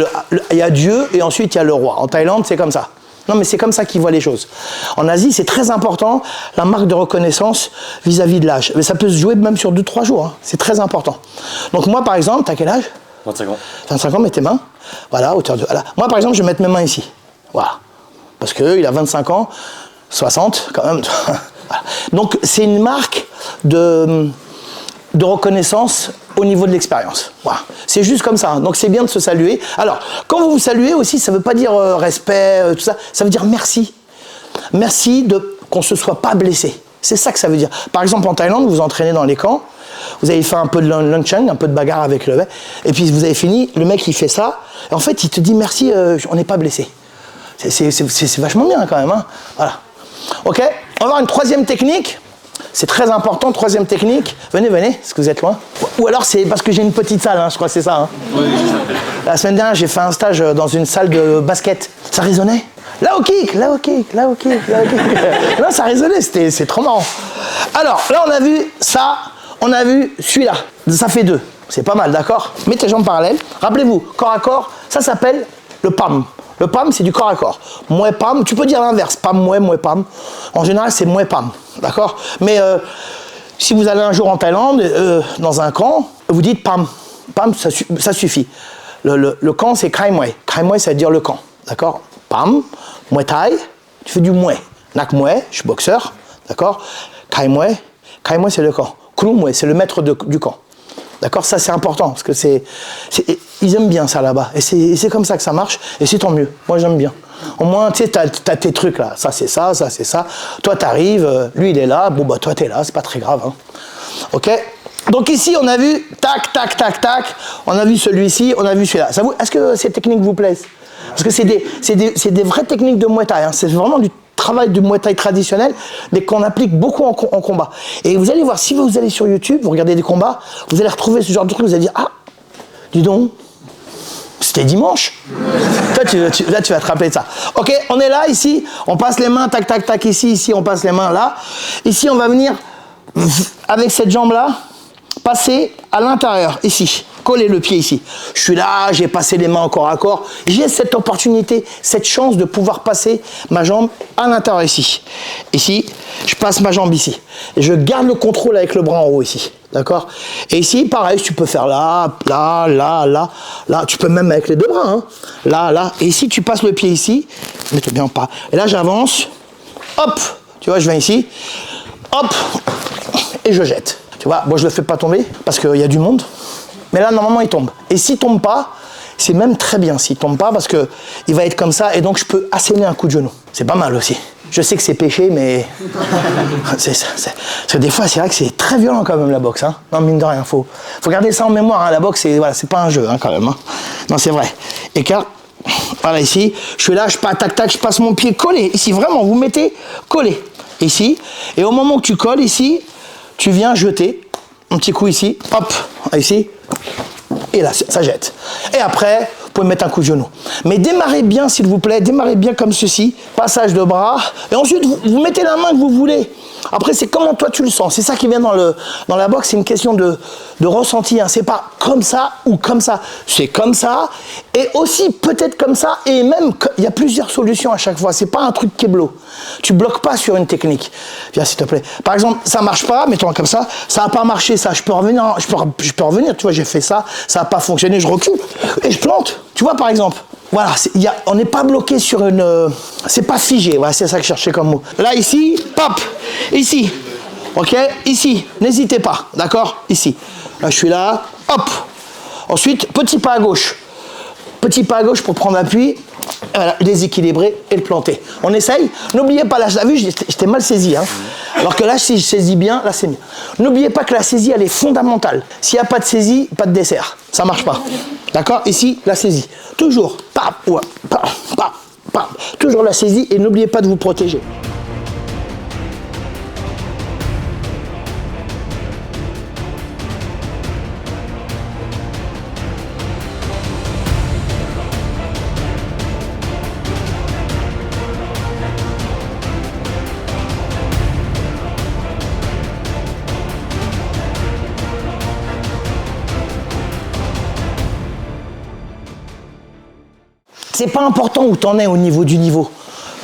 il y a Dieu et ensuite il y a le roi. En Thaïlande, c'est comme ça. Non, mais c'est comme ça qu'ils voient les choses. En Asie, c'est très important, la marque de reconnaissance vis-à-vis de l'âge. Mais ça peut se jouer même sur 2-3 jours. Hein. C'est très important. Donc moi, par exemple, t'as quel âge? 25 ans. 25 ans, mets tes mains. Voilà, hauteur de... Voilà. Moi, par exemple, je vais mettre mes mains ici. Voilà. Parce qu'il a 25 ans, 60 quand même. Voilà. Donc, c'est une marque de reconnaissance au niveau de l'expérience. Voilà. C'est juste comme ça. Donc, c'est bien de se saluer. Alors, quand vous vous saluez aussi, ça ne veut pas dire respect, tout ça. Ça veut dire merci. Merci qu'on ne se soit pas blessé. C'est ça que ça veut dire. Par exemple, en Thaïlande, vous vous entraînez dans les camps. Vous avez fait un peu de luncheon, un peu de bagarre avec le mec. Et puis, vous avez fini. Le mec, il fait ça. Et en fait, il te dit merci, on n'est pas blessé. C'est vachement bien quand même. Hein. Voilà. Ok. On va voir une troisième technique. C'est très important, troisième technique. Venez, est-ce que vous êtes loin? Ou alors c'est parce que j'ai une petite salle, hein, je crois que c'est ça. Hein. Oui, c'est ça. La semaine dernière, j'ai fait un stage dans une salle de basket. Ça résonnait? Là au kick. Non, ça résonnait, c'est trop marrant. Alors, là, on a vu ça, on a vu celui-là. Ça fait 2. C'est pas mal, d'accord? Mets tes jambes parallèles. Rappelez-vous, corps à corps, ça s'appelle le PAM. Le PAM, c'est du corps à corps. Mouais PAM, tu peux dire l'inverse. PAM, mouais PAM. En général, c'est mouais PAM. D'accord? Mais si vous allez un jour en Thaïlande, dans un camp, vous dites PAM. PAM, ça suffit. Le camp, c'est Khai Muay. Khai Muay, ça veut dire le camp. D'accord? PAM, Muay Thai, tu fais du Muay. Nak Muay, je suis boxeur. D'accord? Khai Muay, c'est le camp. Kru Muay, c'est le maître du camp. D'accord, ça c'est important, parce que ils aiment bien ça là-bas. Et c'est comme ça que ça marche, et c'est tant mieux. Moi j'aime bien. Au moins, tu sais, t'as tes trucs là. Ça c'est ça, ça c'est ça. Toi t'arrives, lui il est là, bon bah toi t'es là, c'est pas très grave. Hein. Ok? Donc ici on a vu, tac, tac, tac, tac. On a vu celui-ci, on a vu celui-là. Est-ce que ces techniques vous plaisent? Parce que c'est des vraies techniques de Muay Thai. Hein. C'est vraiment du travail du Muay Thai traditionnel, mais qu'on applique beaucoup en combat. Et vous allez voir, si vous allez sur YouTube, vous regardez des combats, vous allez retrouver ce genre de truc, vous allez dire, ah, dis donc, c'était dimanche. Toi, là, tu vas te rappeler de ça. Ok, on est là, ici, on passe les mains, tac, tac, tac, ici, on passe les mains là. Ici, on va venir, avec cette jambe-là, passer à l'intérieur, ici. Coller le pied ici. Je suis là, j'ai passé les mains corps à corps. J'ai cette opportunité, cette chance de pouvoir passer ma jambe à l'intérieur ici. Ici, je passe ma jambe ici. Et je garde le contrôle avec le bras en haut ici. D'accord? Et ici, pareil, tu peux faire là, là, là, là, là. Tu peux même avec les deux bras. Hein. Là, là. Et ici, tu passes le pied ici. Mets-toi bien pas. Et là, j'avance. Hop. Tu vois, je viens ici. Hop. Et je jette. Tu vois, moi, je ne le fais pas tomber parce qu'il y a du monde. Mais là, normalement, il tombe. Et s'il ne tombe pas, c'est même très bien s'il ne tombe pas parce qu'il va être comme ça et donc je peux asséner un coup de genou. C'est pas mal aussi. Je sais que c'est péché, mais parce que des fois, c'est vrai que c'est très violent quand même la boxe. Hein. Non, mine de rien, faut garder ça en mémoire. Hein. La boxe, c'est pas un jeu hein, quand même. Hein. Non, c'est vrai. Écart. Voilà, ici. Je suis là, je passe, tac, tac, je passe mon pied collé. Ici, vraiment, vous mettez collé. Ici. Et au moment où tu colles ici, tu viens jeter un petit coup ici. Hop, ici. Et là, ça jette. Et après, vous pouvez mettre un coup de genou. Mais démarrez bien, s'il vous plaît. Démarrez bien comme ceci. Passage de bras. Et ensuite, vous mettez la main que vous voulez. Après, c'est comment toi tu le sens. C'est ça qui vient dans la boxe. C'est une question de ressenti. Hein. C'est pas comme ça ou comme ça. C'est comme ça. Et aussi peut-être comme ça. Et même, il y a plusieurs solutions à chaque fois. C'est pas un truc qui est bloqué. Tu bloques pas sur une technique. Viens, s'il te plaît. Par exemple, ça marche pas. Mettons comme ça. Ça a pas marché, ça. Je peux revenir. Je peux revenir. Tu vois, j'ai fait ça. Ça a pas fonctionné. Je recule. Et je plante. Tu vois, par exemple. Voilà, on n'est pas bloqué sur une... c'est pas figé, voilà, c'est ça que je cherchais comme mot. Là, ici, pop, ici, ok, ici, n'hésitez pas, d'accord, ici. Là, je suis là, hop. Ensuite, petit pas à gauche. Petit pas à gauche pour prendre appui. Voilà, déséquilibré et le planter. On essaye. N'oubliez pas, là, je l'ai vu, j'étais mal saisi. Hein. Alors que là, si je saisis bien, là, c'est mieux. N'oubliez pas que la saisie, elle est fondamentale. S'il n'y a pas de saisie, pas de dessert. Ça ne marche pas. D'accord? Ici, la saisie. Toujours. Pam, ouais, pam, pam, pam. Toujours la saisie et n'oubliez pas de vous protéger. C'est pas important où t'en es au niveau du niveau.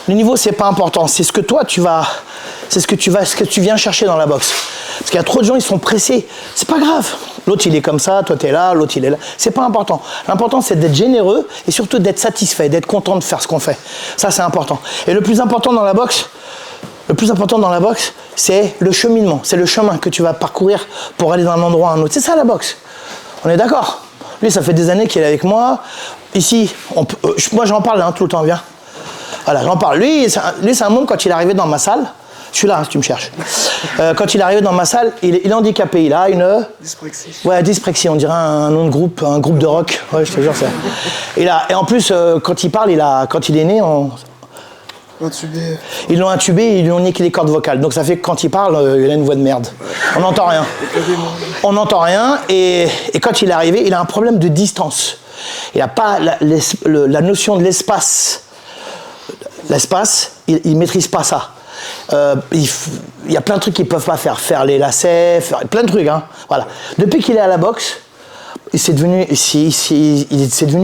Le niveau, c'est pas important. C'est ce que toi, c'est ce que tu viens chercher dans la boxe. Parce qu'il y a trop de gens, ils sont pressés. C'est pas grave. L'autre, il est comme ça, toi, t'es là, l'autre, il est là. C'est pas important. L'important, c'est d'être généreux et surtout d'être satisfait, d'être content de faire ce qu'on fait. Ça, c'est important. Et le plus important dans la boxe, c'est le cheminement. C'est le chemin que tu vas parcourir pour aller d'un endroit à un autre. C'est ça, la boxe. On est d'accord? Lui, ça fait des années qu'il est avec moi. Ici, moi j'en parle tout le temps, viens. Voilà, j'en parle. Lui, c'est un monde, quand il est arrivé dans ma salle, je suis là, hein, si tu me cherches. Quand il est arrivé dans ma salle, il est handicapé, il a une... Dyspraxie. Ouais, dyspraxie, on dirait un nom de groupe, un groupe de rock. Ouais, je te jure, ça. Et en plus, quand il parle, quand il est né, Intubé. Ils l'ont intubé, ils lui ont niqué les cordes vocales. Donc ça fait que quand il parle, il a une voix de merde. On n'entend rien. On n'entend rien. Et quand il est arrivé, il a un problème de distance. Il n'a pas la notion de l'espace. L'espace, il ne maîtrise pas ça. Il y a plein de trucs qu'il ne peuvent pas faire. Faire les lacets, faire plein de trucs. Hein. Voilà. Depuis qu'il est à la boxe, c'est devenu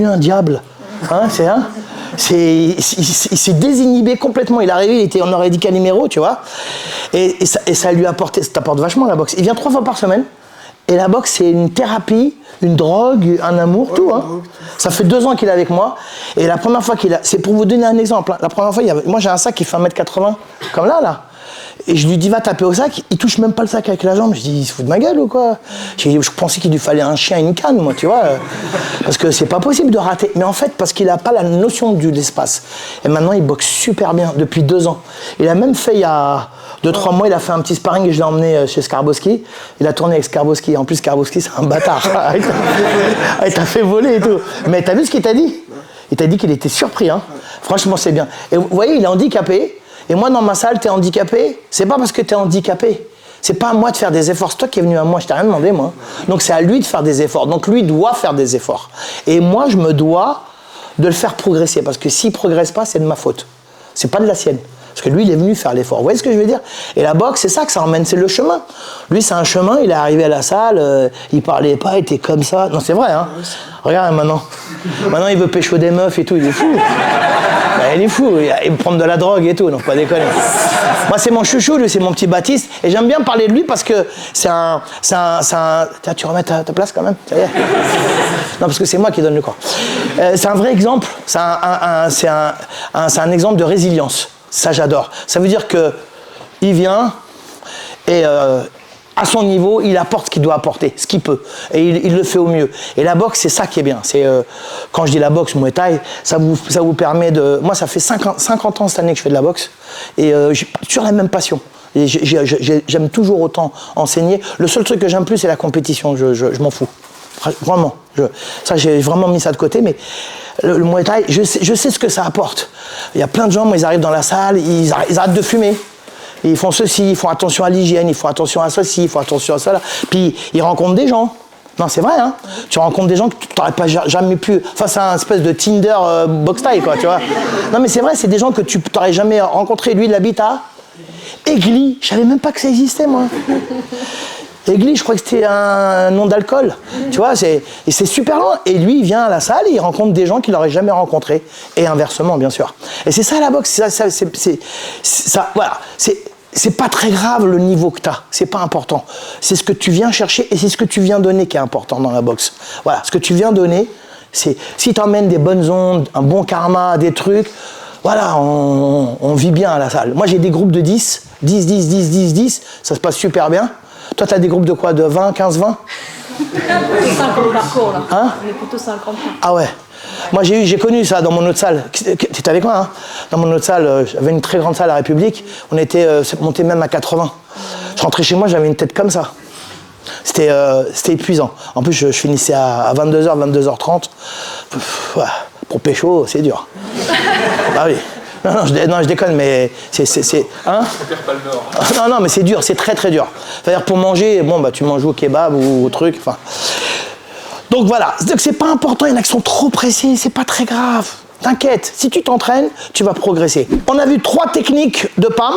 un diable. Hein, il s'est désinhibé complètement. Il est arrivé, on aurait dit Calimero, tu vois. Et ça lui apporte vachement la boxe. Il vient 3 fois par semaine. Et la boxe, c'est une thérapie, une drogue, un amour, tout. Hein. Ça fait 2 ans qu'il est avec moi. Et la première fois c'est pour vous donner un exemple. Hein. La première fois, moi j'ai un sac qui fait 1m80, comme là. Et je lui dis, va taper au sac. Il touche même pas le sac avec la jambe. Je dis, il se fout de ma gueule ou quoi? Je pensais qu'il lui fallait un chien et une canne, moi, tu vois. Parce que c'est pas possible de rater. Mais en fait, parce qu'il a pas la notion de l'espace. Et maintenant, il boxe super bien, depuis 2 ans. Il a même fait, il y a 2-3 mois, il a fait un petit sparring et je l'ai emmené chez Skarbowski. Il a tourné avec Skarbowski. En plus, Skarbowski, c'est un bâtard. Il t'a fait voler et tout. Mais t'as vu ce qu'il t'a dit? Il t'a dit qu'il était surpris. Hein. Franchement, c'est bien. Et vous voyez, il est handicapé. Et moi, dans ma salle, t'es handicapé. C'est pas parce que t'es handicapé. C'est pas à moi de faire des efforts. C'est toi qui es venu à moi. Je t'ai rien demandé, moi. Donc, c'est à lui de faire des efforts. Donc, lui doit faire des efforts. Et moi, je me dois de le faire progresser. Parce que s'il progresse pas, c'est de ma faute. C'est pas de la sienne. Parce que lui, il est venu faire l'effort. Vous voyez ce que je veux dire? Et la boxe, c'est ça que ça emmène, c'est le chemin. Lui, c'est un chemin, il est arrivé à la salle, il parlait pas, il était comme ça. Non, c'est vrai, hein? Regarde maintenant. Maintenant, il veut pécho des meufs et tout, il est fou. Il est fou, il veut prendre de la drogue et tout, non, faut pas déconner. Moi, c'est mon chouchou, lui, c'est mon petit Baptiste. Et j'aime bien parler de lui parce que c'est un... Tiens, tu remets ta place quand même, ça y est. Non, parce que c'est moi qui donne le corps. C'est un vrai exemple, c'est un exemple de résilience. Ça, j'adore. Ça veut dire qu'il vient et à son niveau, il apporte ce qu'il doit apporter, ce qu'il peut. Et il le fait au mieux. Et la boxe, c'est ça qui est bien. Quand je dis la boxe, Muay Thai, ça vous permet de... Moi, ça fait 50 ans cette année que je fais de la boxe. Et j'ai toujours la même passion. Et j'aime toujours autant enseigner. Le seul truc que j'aime plus, c'est la compétition. Je m'en fous. Vraiment. Ça, j'ai vraiment mis ça de côté. Mais le Muay Thai, je sais ce que ça apporte. Il y a plein de gens, moi, ils arrivent dans la salle, ils arrêtent de fumer. Ils font ceci, ils font attention à l'hygiène, ils font attention à ceci, ils font attention à cela. Puis ils rencontrent des gens. Non, c'est vrai, hein. Tu rencontres des gens que tu n'aurais pas jamais pu... Enfin, c'est un espèce de Tinder box Thai, quoi, tu vois. Non, mais c'est vrai, c'est des gens que tu n'aurais jamais rencontrés. Lui, il habite à Aigli. Je savais même pas que ça existait, moi. Aigli, je crois que c'était un nom d'alcool. Tu vois, et c'est super loin. Et lui, il vient à la salle et il rencontre des gens qu'il n'aurait jamais rencontrés. Et inversement, bien sûr. Et c'est ça la boxe. Voilà. C'est pas très grave le niveau que tu as. C'est pas important. C'est ce que tu viens chercher et c'est ce que tu viens donner qui est important dans la boxe. Voilà. Ce que tu viens donner, c'est si tu emmènes des bonnes ondes, un bon karma, des trucs. Voilà, on vit bien à la salle. Moi, j'ai des groupes de 10. Ça se passe super bien. Toi, tu as des groupes de quoi? De 20, 15, 20? On est plutôt 5 au parcours, là. Hein? On est plutôt 50. Ah ouais. Moi, j'ai connu ça dans mon autre salle. T'étais avec moi, hein? Dans mon autre salle, j'avais une très grande salle à République. On était monté même à 80. Je rentrais chez moi, j'avais une tête comme ça. C'était épuisant. En plus, je finissais à 22h, 22h30. Pour pécho, c'est dur. Ah oui. Non, je déconne, mais c'est... Hein? On perd pas le nord. Non, mais c'est dur, c'est très très dur. C'est-à-dire pour manger, bon, bah tu manges au kebab ou au truc, enfin... Donc voilà, c'est pas important, il y en a qui sont trop pressés, c'est pas très grave. T'inquiète, si tu t'entraînes, tu vas progresser. On a vu 3 techniques de PAM.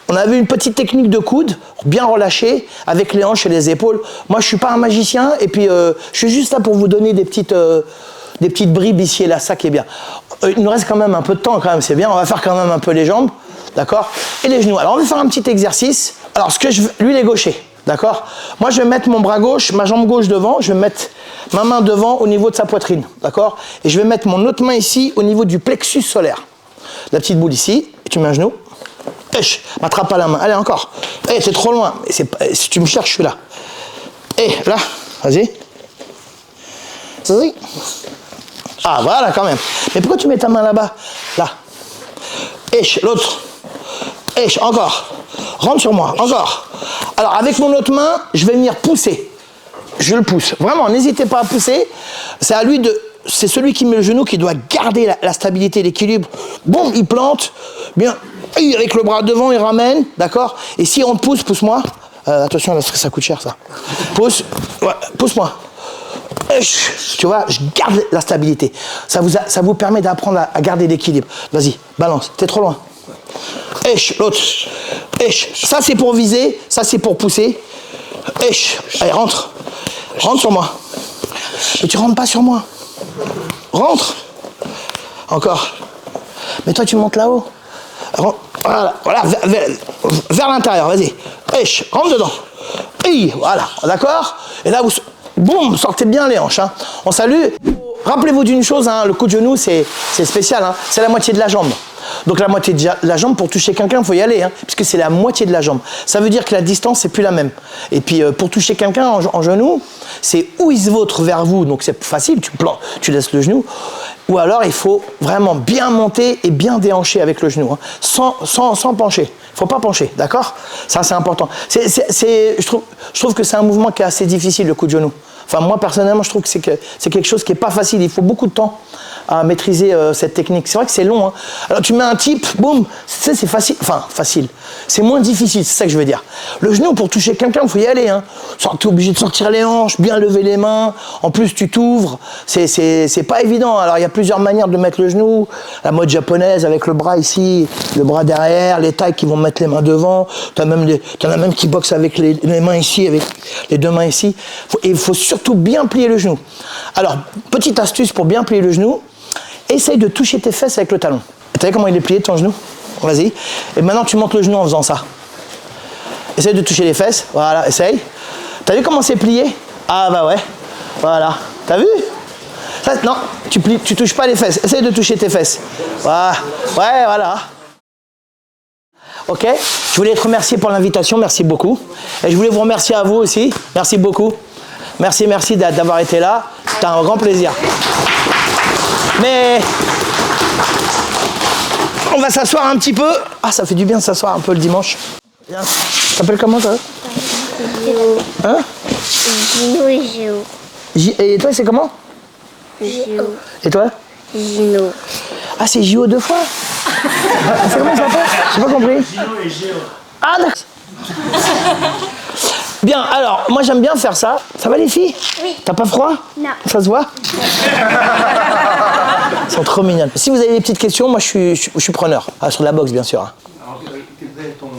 On a vu une petite technique de coude, bien relâché, avec les hanches et les épaules. Moi, je suis pas un magicien, et puis je suis juste là pour vous donner des petites bribes ici et là, ça qui est bien. Il nous reste quand même un peu de temps, quand même, c'est bien. On va faire quand même un peu les jambes, d'accord? Et les genoux. Alors, on va faire un petit exercice. Alors, lui, il est gaucher, d'accord? Moi, je vais mettre mon bras gauche, ma jambe gauche devant. Je vais mettre ma main devant au niveau de sa poitrine, d'accord? Et je vais mettre mon autre main ici au niveau du plexus solaire. La petite boule ici, et tu mets un genou. M'attrape pas la main. Allez, encore. T'es trop loin. Si tu me cherches, je suis là. Là, vas-y. Vas-y. Ah, voilà, quand même. Mais pourquoi tu mets ta main là-bas? Là. L'autre. Encore. Rentre sur moi, encore. Alors, avec mon autre main, je vais venir pousser. Je le pousse. Vraiment, n'hésitez pas à pousser. C'est à lui de... C'est celui qui met le genou qui doit garder la stabilité, l'équilibre. Boum, il plante. Bien. Avec le bras devant, il ramène. D'accord? Et si on te pousse, pousse-moi. Attention, parce que ça coûte cher, ça. Pousse. Ouais, pousse-moi. Tu vois, je garde la stabilité. Ça vous permet d'apprendre à garder l'équilibre. Vas-y, balance. T'es trop loin. L'autre. Ça, c'est pour viser. Ça, c'est pour pousser. Allez, rentre. Rentre sur moi. Mais tu rentres pas sur moi. Rentre. Encore. Mais toi, tu montes là-haut. Voilà, vers l'intérieur, vas-y. Rentre dedans. Voilà, d'accord? Et là, vous... Boum, sortez bien les hanches. Hein. On salue. Rappelez-vous d'une chose, hein, le coup de genou, c'est spécial. Hein, c'est la moitié de la jambe. Donc la moitié de la jambe, pour toucher quelqu'un, il faut y aller, hein, puisque c'est la moitié de la jambe. Ça veut dire que la distance, c'est plus la même. Et puis, pour toucher quelqu'un en genou, c'est où il se vautre vers vous, donc c'est facile, tu laisses le genou. Ou alors, il faut vraiment bien monter et bien déhancher avec le genou, hein, sans pencher. Il ne faut pas pencher, d'accord? Ça, c'est important. Je trouve que c'est un mouvement qui est assez difficile, le coup de genou. Enfin, moi, personnellement, je trouve que c'est quelque chose qui n'est pas facile. Il faut beaucoup de temps à maîtriser cette technique. C'est vrai que c'est long. Hein. Alors, tu mets un type, boum, c'est facile. Enfin, facile. C'est moins difficile, c'est ça que je veux dire. Le genou, pour toucher quelqu'un, il faut y aller. Hein. Tu es obligé de sortir les hanches, bien lever les mains. En plus, tu t'ouvres. C'est pas évident. Alors, il y a plusieurs manières de mettre le genou. La mode japonaise, avec le bras ici, le bras derrière, les tailles qui vont mettre les mains devant. T'en as même qui boxent avec les mains ici, avec les 2 mains ici. Et il faut surtout bien plier le genou. Alors, petite astuce pour bien plier le genou, essaye de toucher tes fesses avec le talon. Tu vois comment il est plié ton genou? Vas-y. Et maintenant, tu montes le genou en faisant ça. Essaye de toucher les fesses. Voilà, essaye. T'as vu comment c'est plié? Ah bah ouais. Voilà. T'as vu? Ça, non, tu touches pas les fesses. Essaye de toucher tes fesses. Voilà. Ouais, voilà. Ok. Je voulais te remercier pour l'invitation. Merci beaucoup. Et je voulais vous remercier à vous aussi. Merci beaucoup. Merci d'avoir été là. C'était un grand plaisir. Mais on va s'asseoir un petit peu. Ah, ça fait du bien de s'asseoir un peu le dimanche. Bien. Tu t'appelles comment, toi? Géo. Hein? Gino et Géo. Et toi, c'est comment? Géo. Et toi? Gino. Ah, c'est J.O. 2 fois? C'est comment ça s'appelle? J'ai pas compris. Gino et Géo. Ah, d'accord. Bien, alors, moi j'aime bien faire ça. Ça va les filles? Oui. T'as pas froid? Non. Ça se voit? Elles sont trop mignonnes. Si vous avez des petites questions, moi je suis preneur. Ah, sur la boxe, bien sûr. Hein. Alors, quel est ton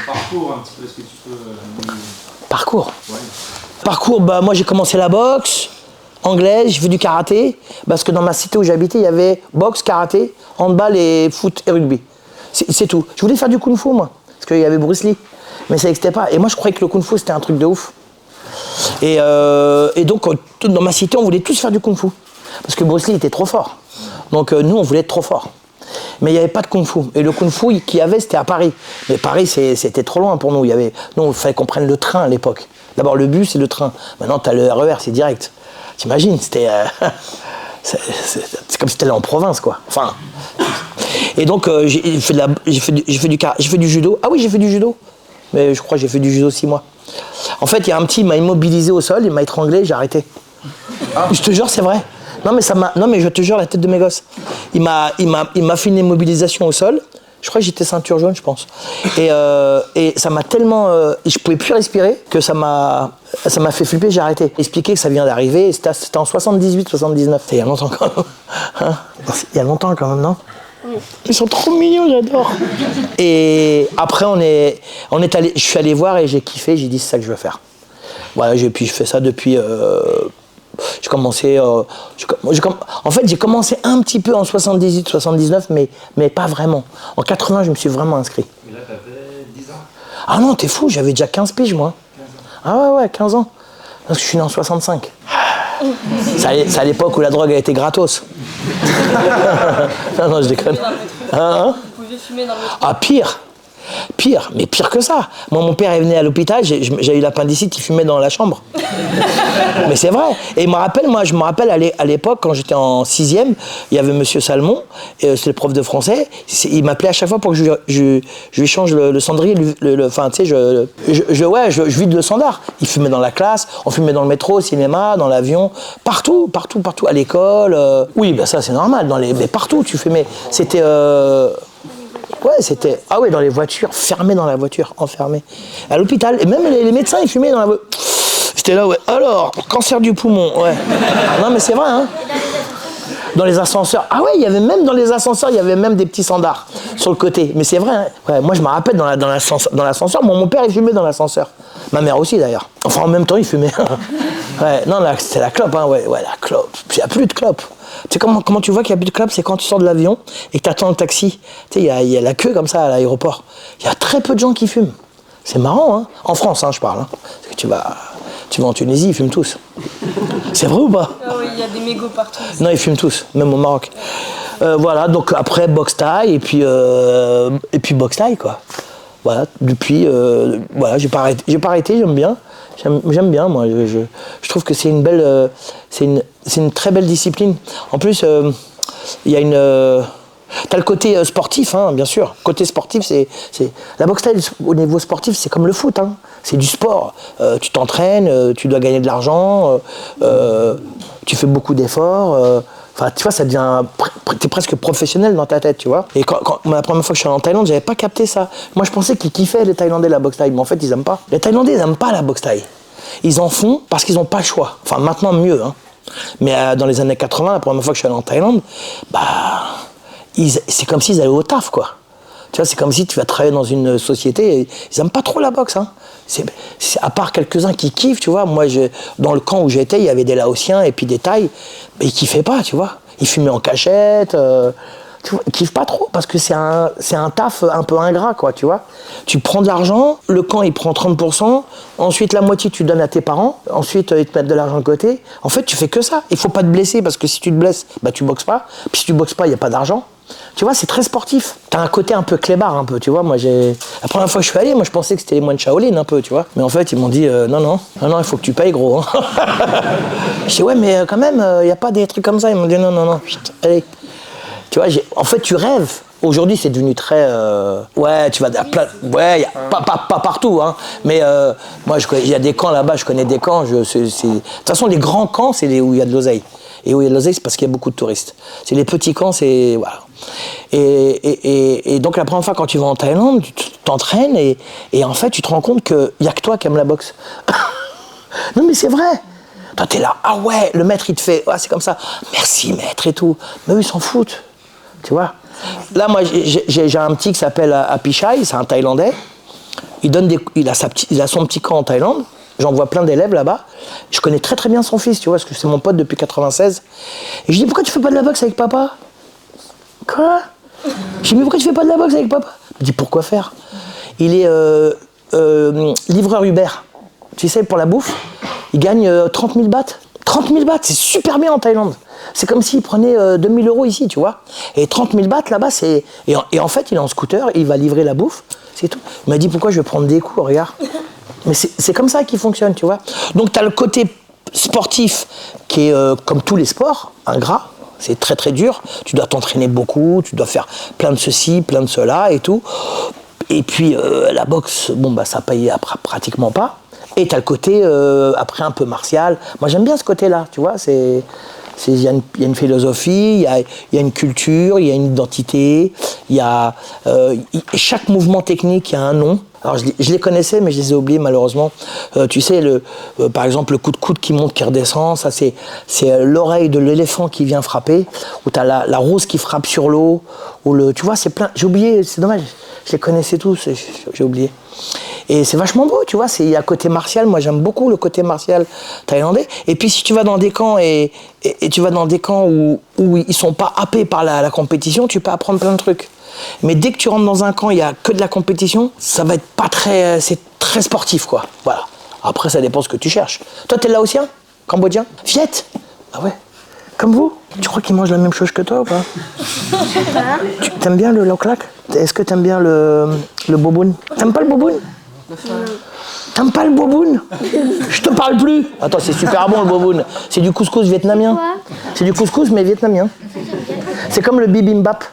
parcours un petit peu? Est-ce que tu peux... Parcours? Ouais. Parcours, bah moi j'ai commencé la boxe, anglaise, j'ai fait du karaté. Parce que dans ma cité où j'habitais, il y avait boxe, karaté, handball et foot et rugby. C'est tout. Je voulais faire du kung-fu, moi. Parce qu'il y avait Bruce Lee. Mais ça n'existait pas. Et moi, je croyais que le kung-fu, c'était un truc de ouf. Et donc, dans ma cité, on voulait tous faire du kung-fu. Parce que Bruce Lee était trop fort. Donc, nous, on voulait être trop fort. Mais il n'y avait pas de kung-fu. Et le kung-fu qu'il y avait, c'était à Paris. Mais Paris, c'était trop loin pour nous. Nous, il fallait qu'on prenne le train à l'époque. D'abord, le bus et le train. Maintenant, tu as le RER, c'est direct. T'imagines, C'est comme si t'allais en province, quoi. Enfin. Et donc, j'ai fait du judo. Ah oui, j'ai fait du judo. Mais je crois que j'ai fait du judo 6 mois. En fait, il y a un petit, il m'a immobilisé au sol, il m'a étranglé, j'ai arrêté. Je te jure, c'est vrai. Non, mais je te jure, la tête de mes gosses. Il m'a fait une immobilisation au sol. Je crois que j'étais ceinture jaune, je pense. Et ça m'a tellement... je pouvais plus respirer que ça m'a fait flipper, j'ai arrêté. Expliquer que ça vient d'arriver, c'était en 78, 79. C'était il y a longtemps quand même. Hein, il y a longtemps quand même, non? Ils sont trop mignons, j'adore. Et après, je suis allé voir et j'ai kiffé, j'ai dit c'est ça que je veux faire. Voilà, puis je fais ça depuis... j'ai commencé... en fait, j'ai commencé un petit peu en 78, 79, mais pas vraiment. En 80, je me suis vraiment inscrit. Mais là, t'avais 10 ans. Ah non, t'es fou, j'avais déjà 15 piges, moi. 15 ans. Ah ouais, 15 ans. Parce que je suis né en 65. C'est à l'époque où la drogue a été gratos. Non, je déconne. Hein? Vous pouviez fumer dans le métro. Ah, pire, mais pire que ça. Moi, mon père est venu à l'hôpital, j'ai eu l'appendicite, il fumait dans la chambre. Mais c'est vrai. Et je me rappelle à l'époque, quand j'étais en 6e, il y avait Monsieur Salmon, c'est le prof de français, il m'appelait à chaque fois pour que je lui change le cendrier, enfin, tu sais, je vide le sandar. Il fumait dans la classe, on fumait dans le métro, au cinéma, dans l'avion, partout, à l'école. Oui, ben ça, c'est normal, mais partout, tu fumais. C'était... Ouais, c'était... Ah ouais, dans les voitures, fermé dans la voiture, enfermé. À l'hôpital, et même les médecins, ils fumaient dans la voiture. J'étais là, ouais. Alors, cancer du poumon, ouais. Non, mais c'est vrai, hein. Dans les ascenseurs. Ah ouais, dans les ascenseurs, il y avait même des petits standards sur le côté. Mais c'est vrai, hein. Ouais, moi, je me rappelle dans l'ascenseur, mon père, il fumait dans l'ascenseur. Ma mère aussi, d'ailleurs. Enfin, en même temps, il fumait. Ouais, non, là, c'était la clope, hein, ouais, la clope. Puis il n'y a plus de clope. Tu sais comment tu vois qu'il n'y a plus de clope, c'est quand tu sors de l'avion et que tu attends le taxi. Tu sais, il y a la queue comme ça à l'aéroport. Il y a très peu de gens qui fument. C'est marrant, hein. En France, hein, je parle. Hein. Parce que tu vas en Tunisie, ils fument tous. C'est vrai ou pas? Ah oui, il y a des mégots partout. Non, ils fument tous, même au Maroc. Voilà, donc après boxe thaï et puis boxe thaï, quoi. Voilà, depuis, voilà, j'ai pas arrêté, j'aime bien. J'aime bien, moi. Je trouve que c'est une belle, c'est une très belle discipline. En plus, il y a une... T'as le côté sportif, hein, bien sûr. Côté sportif, c'est la boxe thaï au niveau sportif, c'est comme le foot, hein. C'est du sport. Tu t'entraînes, tu dois gagner de l'argent, tu fais beaucoup d'efforts. Enfin, tu vois, ça devient... T'es presque professionnel dans ta tête, tu vois. Et la première fois que je suis allé en Thaïlande, j'avais pas capté ça. Moi, je pensais qu'ils kiffaient, les Thaïlandais, la boxe thaï. Mais en fait, ils aiment pas. Les Thaïlandais, ils aiment pas la boxe thaï. Ils en font parce qu'ils ont pas le choix. Enfin, maintenant, mieux, hein. Mais dans les années 80, la première fois que je suis allé en Thaïlande, c'est comme s'ils allaient au taf, quoi. Tu vois, c'est comme si tu vas travailler dans une société, et ils aiment pas trop la boxe, hein. À part quelques-uns qui kiffent, tu vois. Moi, dans le camp où j'étais, il y avait des Laotiens et puis des Thaïs, mais ils kiffaient pas, tu vois. Ils fumaient en cachette, tu vois, ils kiffent pas trop, parce que c'est un taf un peu ingrat, quoi, tu vois. Tu prends de l'argent, le camp, il prend 30%, ensuite la moitié, tu donnes à tes parents, ensuite, ils te mettent de l'argent de côté. En fait, tu fais que ça. Il faut pas te blesser, parce que si tu te blesses, tu boxes pas. Puis si tu boxes pas, il y a pas d'argent. Tu vois, c'est très sportif. T'as un côté un peu clébard, un peu, tu vois. Moi, la première fois que je suis allé, moi, je pensais que c'était les moines Shaolin, un peu, tu vois. Mais en fait, ils m'ont dit, non, il faut que tu payes, gros. Hein. Je dis, ouais, mais quand même, il n'y a pas des trucs comme ça. Ils m'ont dit, non, chut, allez. Tu vois, en fait, tu rêves. Aujourd'hui, c'est devenu très... ouais, tu vas à plein... Ouais, pas partout, hein. Mais moi, il y a des camps là-bas, je connais des camps. De toute façon, les grands camps, c'est où il y a de l'oseille. Et où il y a de l'oseille, c'est parce qu'il y a beaucoup de touristes. C'est les petits camps, c'est... Voilà. Et donc, la première fois, quand tu vas en Thaïlande, tu t'entraînes et en fait, tu te rends compte qu'il n'y a que toi qui aimes la boxe. Non, mais c'est vrai. Toi, t'es là, ah ouais, le maître, il te fait, c'est comme ça. Merci, maître, et tout. Mais eux, ils s'en foutent. Tu vois. Là, moi, j'ai un petit qui s'appelle Apichai, c'est un Thaïlandais. Il a son petit camp en Thaïlande. J'en vois plein d'élèves là-bas. Je connais très très bien son fils, tu vois, parce que c'est mon pote depuis 96. Et je dis, pourquoi tu fais pas de la boxe avec papa? Quoi? Je dis, mais pourquoi tu fais pas de la boxe avec papa? Il me dit, pourquoi faire? Il est livreur Uber. Tu sais, pour la bouffe, il gagne 30 000 bahts. 30 000 bahts, c'est super bien en Thaïlande. C'est comme s'il prenait 2 000 € ici, tu vois. Et 30 000 bahts là-bas, c'est... Et en fait, il est en scooter, il va livrer la bouffe, c'est tout. Il m'a dit, pourquoi je vais prendre des coups, regarde. Mais c'est comme ça qu'il fonctionne, tu vois. Donc, tu as le côté sportif qui est, comme tous les sports, ingrat, C'est très très dur. Tu dois t'entraîner beaucoup, tu dois faire plein de ceci, plein de cela et tout. Et puis la boxe, bon bah ça paye pratiquement pas. Et t'as le côté après un peu martial. Moi j'aime bien ce côté-là, tu vois. Il y a une philosophie, il y a une culture, il y a une identité, chaque mouvement technique, il y a un nom. Alors je les connaissais, mais je les ai oubliés malheureusement. Tu sais, par exemple, le coup de coude qui monte, qui redescend, ça c'est l'oreille de l'éléphant qui vient frapper, ou tu as la rose qui frappe sur l'eau, tu vois, c'est plein. J'ai oublié, c'est dommage, je les connaissais tous, j'ai oublié. Et c'est vachement beau, tu vois, il y a côté martial, moi j'aime beaucoup le côté martial thaïlandais. Et puis si tu vas dans des camps et tu vas dans des camps où ils sont pas happés par la compétition, tu peux apprendre plein de trucs. Mais dès que tu rentres dans un camp, il y a que de la compétition, ça va être pas très, c'est très sportif quoi. Voilà. Après ça dépend ce que tu cherches. Toi t'es laotien, cambodgien, Viet. Ah ouais. Comme vous. Tu crois qu'ils mangent la même chose que toi ou pas? Tu aimes bien le loklak? Est-ce que t'aimes bien le boboon? T'aimes pas le boboon? T'aimes pas le boboon? Je te parle plus. Attends, c'est super bon le boboon. C'est du couscous vietnamien. C'est du couscous mais vietnamien. C'est comme le bibimbap.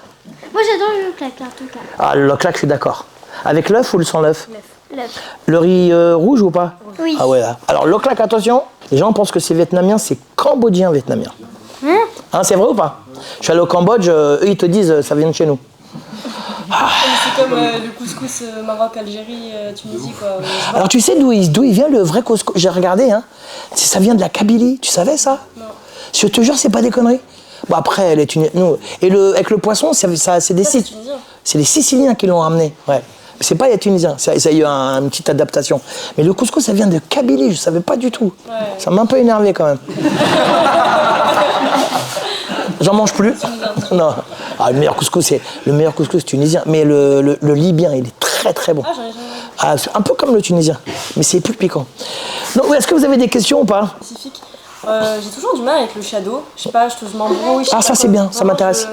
Moi j'adore le loklak en tout cas. Ah, le loklak, je suis d'accord. Avec l'œuf ou sans l'œuf? L'œuf. Le riz rouge ou pas? Oui. Ah ouais. Là. Alors loklak, attention. Les gens pensent que c'est vietnamien, c'est cambodgien vietnamien. Hein, c'est vrai ou pas? Je suis allé au Cambodge, eux ils te disent ça vient de chez nous. C'est comme le couscous Maroc, Algérie, Tunisie quoi. Alors tu sais d'où il vient le vrai couscous? J'ai regardé, hein. Ça vient de la Kabylie, tu savais ça? Non. Je te jure, c'est pas des conneries. Bon après, les Tunisiens, nous, et avec le poisson, c'est des Tunisien. C'est les Siciliens qui l'ont ramené, ouais. C'est pas les Tunisiens, ça a eu une petite adaptation. Mais le couscous, ça vient de Kabylie, je savais pas du tout. Ouais. Ça m'a un peu énervé quand même. J'en mange plus. Non. Ah, le meilleur couscous tunisien. Mais le libyen, il est très très bon. Ah, j'en ai jamais. Ah, c'est un peu comme le tunisien, mais c'est plus piquant. Donc, est-ce que vous avez des questions ou pas? Spécifique. J'ai toujours du mal avec le shadow. Je sais pas, je m'embrouille. Ah, ça c'est bien, ça m'intéresse.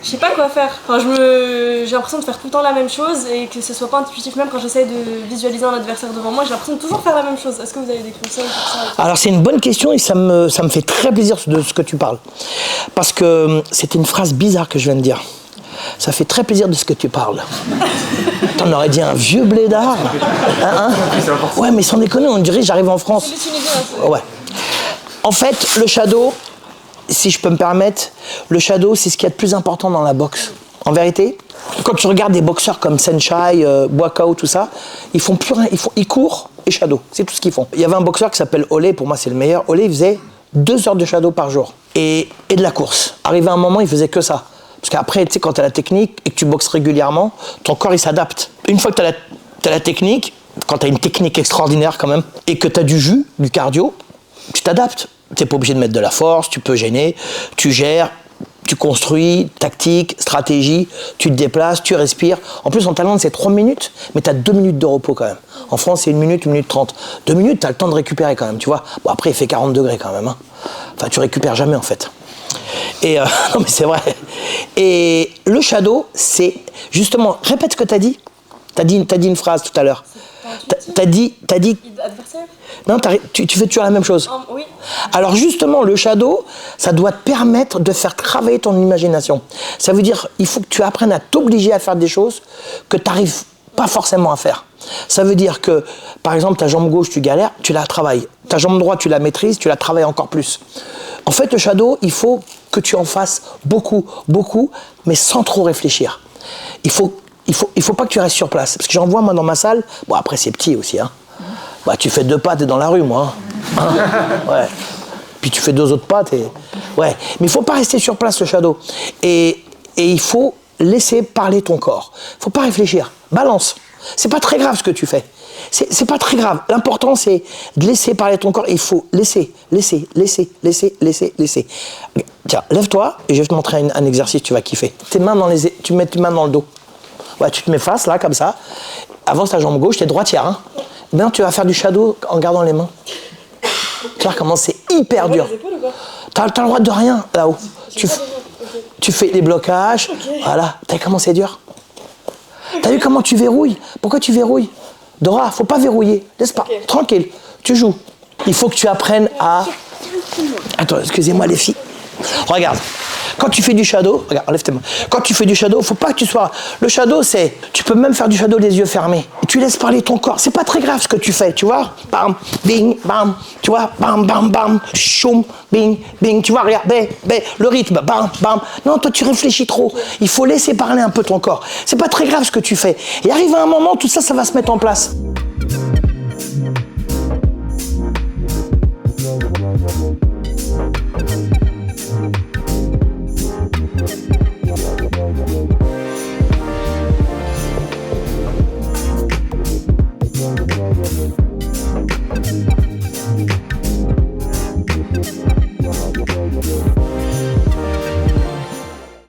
Je sais pas quoi faire. Enfin, j'ai l'impression de faire tout le temps la même chose et que ce soit pas intuitif. Même quand j'essaye de visualiser un adversaire devant moi, j'ai l'impression de toujours faire la même chose. Est-ce que vous avez des conseils pour ça? Alors c'est une bonne question et ça me fait très plaisir de ce que tu parles. Parce que c'était une phrase bizarre que je viens de dire. Ça fait très plaisir de ce que tu parles. T'en aurais dit un vieux blédard. Hein? Ouais, mais sans déconner, on dirait j'arrive en France. Les Tunisiens, Ouais. En fait, le shadow, si je peux me permettre, le shadow, c'est ce qu'il y a de plus important dans la boxe. En vérité, quand tu regardes des boxeurs comme Senchai, Boakao, tout ça, ils font plus rien, ils courent et shadow, c'est tout ce qu'ils font. Il y avait un boxeur qui s'appelle Olé, pour moi c'est le meilleur. Olé, il faisait 2 heures de shadow par jour et de la course. Arrivé à un moment, il faisait que ça. Parce qu'après, tu sais, quand tu as la technique et que tu boxes régulièrement, ton corps il s'adapte. Une fois que tu as la technique, quand tu as une technique extraordinaire quand même, et que tu as du jus, du cardio, tu t'adaptes. Tu n'es pas obligé de mettre de la force, tu peux gêner, tu gères, tu construis, tactique, stratégie, tu te déplaces, tu respires. En plus, en Thaïlande, c'est 3 minutes, mais tu as 2 minutes de repos quand même. En France, c'est 1 minute, 1 minute 30. 2 minutes, tu as le temps de récupérer quand même, tu vois. Bon, après, il fait 40 degrés quand même. Hein. Enfin, tu récupères jamais en fait. Et non, mais c'est vrai. Et le shadow, c'est justement, répète ce que tu as dit. Tu as dit une phrase tout à l'heure. T'as dit. Adversaire? Non, tu fais toujours la même chose. Oui. Alors justement, le shadow, ça doit te permettre de faire travailler ton imagination. Ça veut dire, il faut que tu apprennes à t'obliger à faire des choses que tu n'arrives pas forcément à faire. Ça veut dire que, par exemple, ta jambe gauche, tu galères, tu la travailles. Ta jambe droite, tu la maîtrises, tu la travailles encore plus. En fait, le shadow, il faut que tu en fasses beaucoup, beaucoup, mais sans trop réfléchir. Il faut pas que tu restes sur place. Parce que j'en vois, moi, dans ma salle, bon, après, c'est petit aussi, hein. Bah, tu fais 2 pas, t'es dans la rue, moi. Hein. Ouais. Puis tu fais 2 autres pas, t'es... Ouais. Mais il faut pas rester sur place, le shadow. Et il faut laisser parler ton corps. Il faut pas réfléchir. Balance. C'est pas très grave ce que tu fais. C'est pas très grave. L'important, c'est de laisser parler ton corps. Et il faut laisser. Tiens, lève-toi et je vais te montrer un exercice, tu vas kiffer. Tu mets tes mains dans le dos. Ouais, tu te mets face, là, comme ça. Avance ta jambe gauche, t'es droitière, hein. Maintenant, tu vas faire du shadow en gardant les mains. Tu vois comment c'est hyper dur. T'as le droit de rien, là-haut. Tu fais des blocages. Okay. Voilà. T'as vu comment c'est dur? T'as vu comment tu verrouilles? Pourquoi tu verrouilles? Dora, faut pas verrouiller. Laisse pas. Okay. Tranquille. Tu joues. Il faut que tu apprennes à... Attends, excusez-moi les filles. Regarde. Quand tu fais du shadow, regarde, enlève tes mains. Quand tu fais du shadow, faut pas que tu sois. Le shadow, c'est. Tu peux même faire du shadow les yeux fermés. Et tu laisses parler ton corps. C'est pas très grave ce que tu fais, tu vois. Bam, bing, bam. Tu vois, bam, bam, bam. Choum, bing, bing. Tu vois, regarde, le rythme, bam, bam. Non, toi, tu réfléchis trop. Il faut laisser parler un peu ton corps. C'est pas très grave ce que tu fais. Et arrive à un moment, tout ça, ça va se mettre en place.